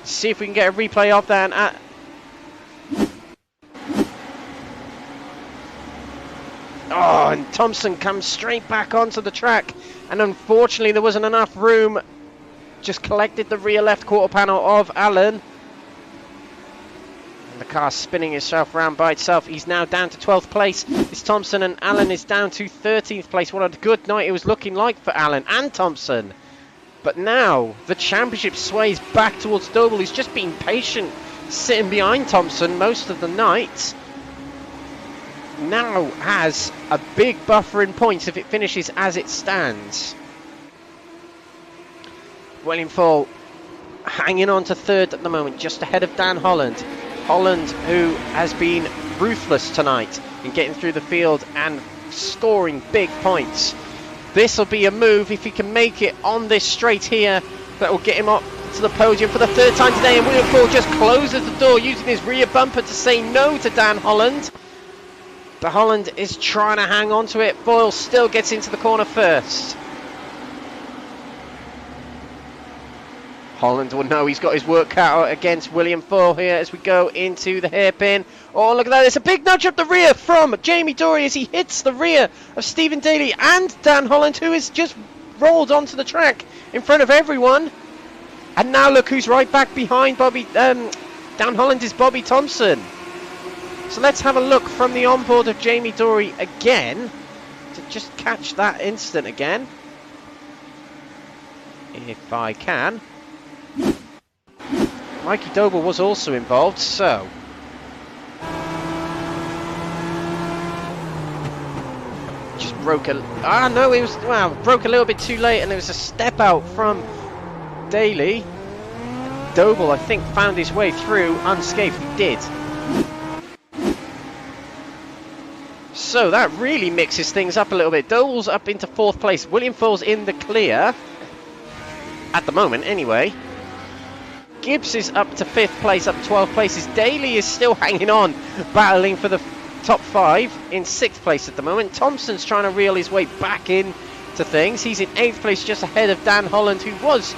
See if we can get a replay of that. Oh, and Thompson comes straight back onto the track. And unfortunately, there wasn't enough room. Just collected the rear left quarter panel of Allen. And the car spinning itself around by itself. He's now down to 12th place. It's Thompson, and Allen is down to 13th place. What a good night it was looking like for Allen and Thompson. But now the championship sways back towards Doble, who's just been patient, sitting behind Thompson most of the night. Now has a big buffer in points if it finishes as it stands. William Foyle hanging on to 3rd at the moment, just ahead of Dan Holland. Holland, who has been ruthless tonight in getting through the field and scoring big points. This will be a move if he can make it on this straight here that will get him up to the podium for the 3rd time today. And William Foyle just closes the door using his rear bumper to say no to Dan Holland. But Holland is trying to hang on to it. Foyle still gets into the corner first. Holland will know he's got his work cut out against William Foyle here as we go into the hairpin. Oh, look at that. There's a big nudge up the rear from Jamie Dory as he hits the rear of Stephen Daly and Dan Holland, who has just rolled onto the track in front of everyone. And now look who's right back behind Dan Holland is Bobby Thompson. So let's have a look from the onboard of Jamie Dory again to just catch that instant again, if I can. Mikey Doble was also involved, so just broke a broke a little bit too late, and it was a step out from Daly. Doble, I think, found his way through unscathed. He did. So that really mixes things up a little bit. Doble's up into 4th place. William Foyle's in the clear at the moment, anyway. Gibbs is up to 5th place, up 12 places. Daly is still hanging on, battling for the top 5 in 6th place at the moment. Thompson's trying to reel his way back in to things. He's in 8th place, just ahead of Dan Holland, who was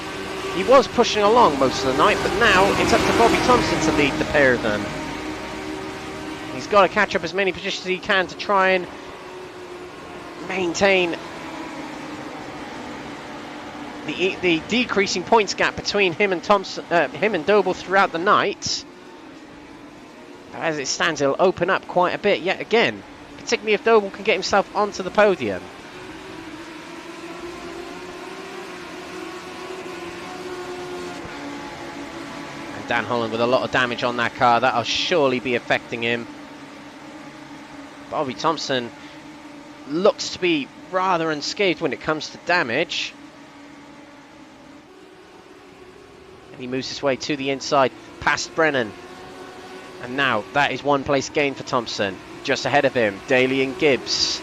pushing along most of the night, but now it's up to Bobby Thompson to lead the pair of them. He's got to catch up as many positions as he can to try and maintain the decreasing points gap between him and Thompson, him and Doble throughout the night. As it stands, it'll open up quite a bit yet again, particularly if Doble can get himself onto the podium. And Dan Holland with a lot of damage on that car, that'll surely be affecting him. Bobby Thompson looks to be rather unscathed when it comes to damage. And he moves his way to the inside, past Brennan. And now that is 1 place gain for Thompson. Just ahead of him, Daly and Gibbs.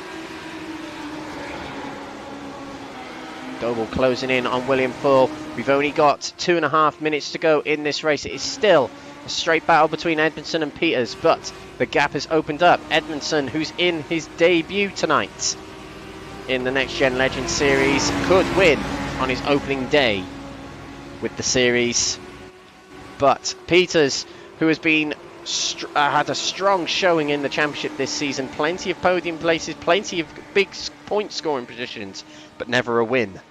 Doble closing in on William Full. We've only got 2.5 minutes to go in this race. It is still a straight battle between Edmondson and Peters, but the gap has opened up. Edmondson, who's in his debut tonight in the Next Gen Legends Series, could win on his opening day with the series, but Peters, who has been had a strong showing in the championship this season, plenty of podium places, plenty of big point scoring positions, but never a win.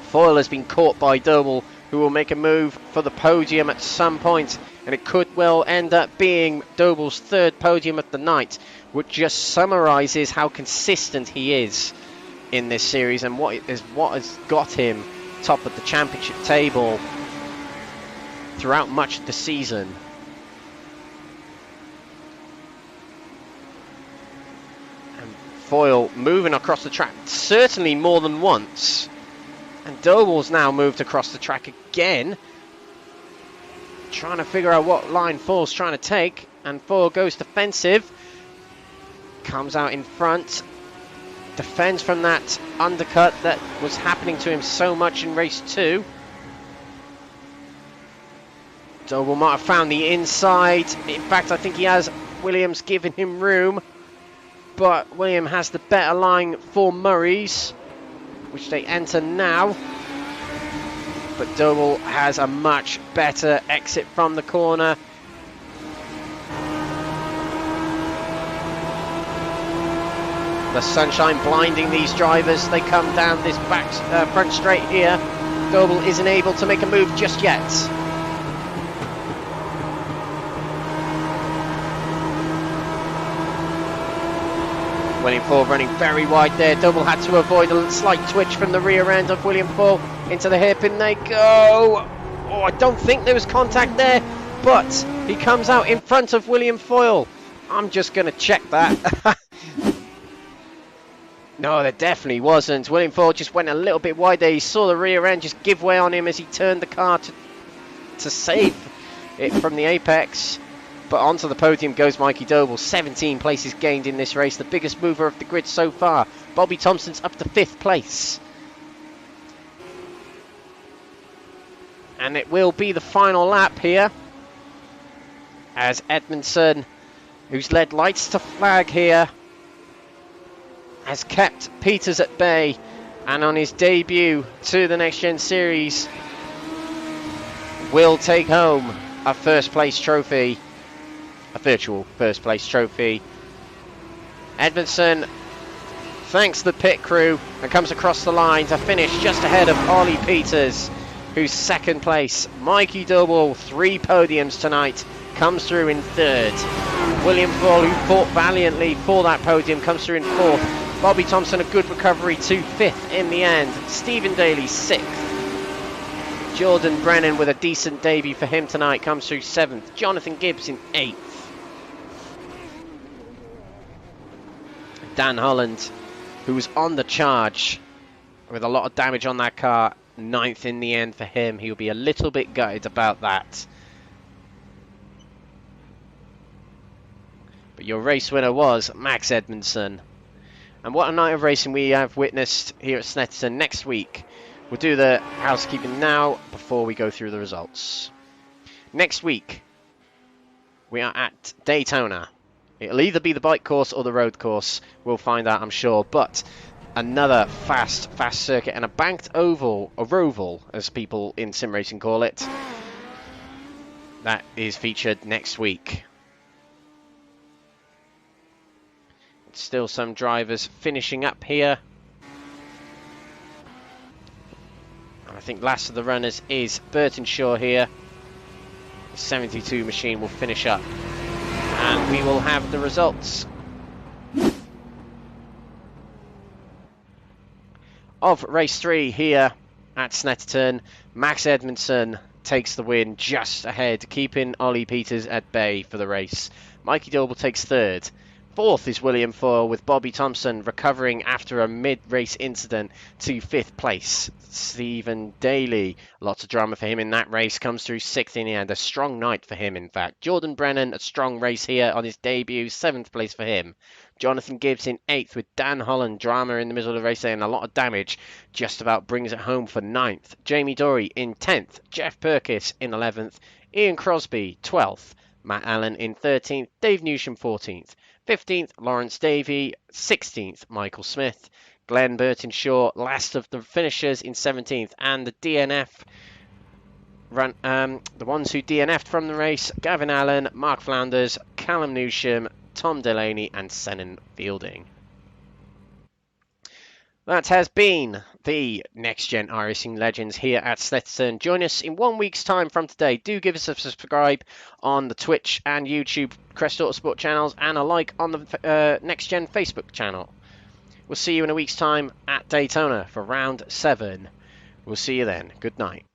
Foyle has been caught by Doble, who will make a move for the podium at some point, and it could well end up being Doble's 3rd podium of the night, which just summarises how consistent he is in this series and what has got him top of the championship table throughout much of the season. And Foyle moving across the track certainly more than once, and Doble's now moved across the track again, trying to figure out what line Foyle's trying to take, and Foyle goes defensive, comes out in front, defends from that undercut that was happening to him so much in race 2. Doble might have found the inside. In fact, I think he has. Williams giving him room, but William has the better line for Murray's, which they enter now. But Doble has a much better exit from the corner. The sunshine blinding these drivers. They come down this front straight here. Doble isn't able to make a move just yet. William Full running very wide there. Doble had to avoid a slight twitch from the rear end of William Full. Into the hairpin they go. Oh, I don't think there was contact there, but he comes out in front of William Foyle. I'm just going to check that. No, there definitely wasn't. William Foyle just went a little bit wide there. He saw the rear end just give way on him as he turned the car to save it from the apex. But onto the podium goes Mikey Doble. 17 places gained in this race, the biggest mover of the grid so far. Bobby Thompson's up to 5th place. And it will be the final lap here, as Edmondson, who's led lights to flag here, has kept Peters at bay, and on his debut to the Next Gen Series will take home a first place trophy, a virtual first place trophy. Edmondson thanks the pit crew and comes across the line to finish just ahead of Ollie Peters, who's 2nd place. Mikey Doble, 3 podiums tonight, comes through in 3rd. William Full, who fought valiantly for that podium, comes through in 4th. Bobby Thompson, a good recovery to 5th in the end. Stephen Daly, 6th. Jordan Brennan with a decent debut for him tonight, comes through 7th. Jonathan Gibbs in 8th. Dan Holland, who was on the charge with a lot of damage on that car, 9th in the end for him. He'll be a little bit gutted about that. But your race winner was Max Edmondson. And what a night of racing we have witnessed here at Snetterton. Next week We'll do the housekeeping now before we go through the results. Next week, we are at Daytona. It'll either be the bike course or the road course. We'll find out, I'm sure. But another fast circuit and a banked oval, a roval, as people in sim racing call it. That is featured next week. Still some drivers finishing up here. And I think last of the runners is Burton Shaw here. The 72 machine will finish up. And we will have the results of race 3 here at Snetterton. Max Edmondson takes the win just ahead, keeping Ollie Peters at bay for the race. Mikey Doble takes 3rd. 4th is William Foyle, with Bobby Thompson recovering after a mid-race incident to 5th place. Stephen Daly, lots of drama for him in that race, comes through 6th in the end. A strong night for him, in fact. Jordan Brennan, a strong race here on his debut, 7th place for him. Jonathan Gibbs in 8th, with Dan Holland, drama in the middle of the race and a lot of damage, just about brings it home for 9th. Jamie Dory in 10th, Jeff Perkis in 11th, Ian Crosby 12th, Matt Allen in 13th, Dave Newsham 14th. 15th, Lawrence Davey. 16th, Michael Smith. Glenn Burton Shaw, last of the finishers, in 17th. And the DNF, the ones who DNF'd from the race, Gavin Allen, Mark Flounders, Callum Newsham, Tom Delaney and Senan Fielding. That has been the Next Gen iRacing Legends here at Snetterton. Join us in 1 week's time from today. Do give us a subscribe on the Twitch and YouTube Crest Autosport channels and a like on the Next Gen Facebook channel. We'll see you in a week's time at Daytona for round 7. We'll see you then. Good night.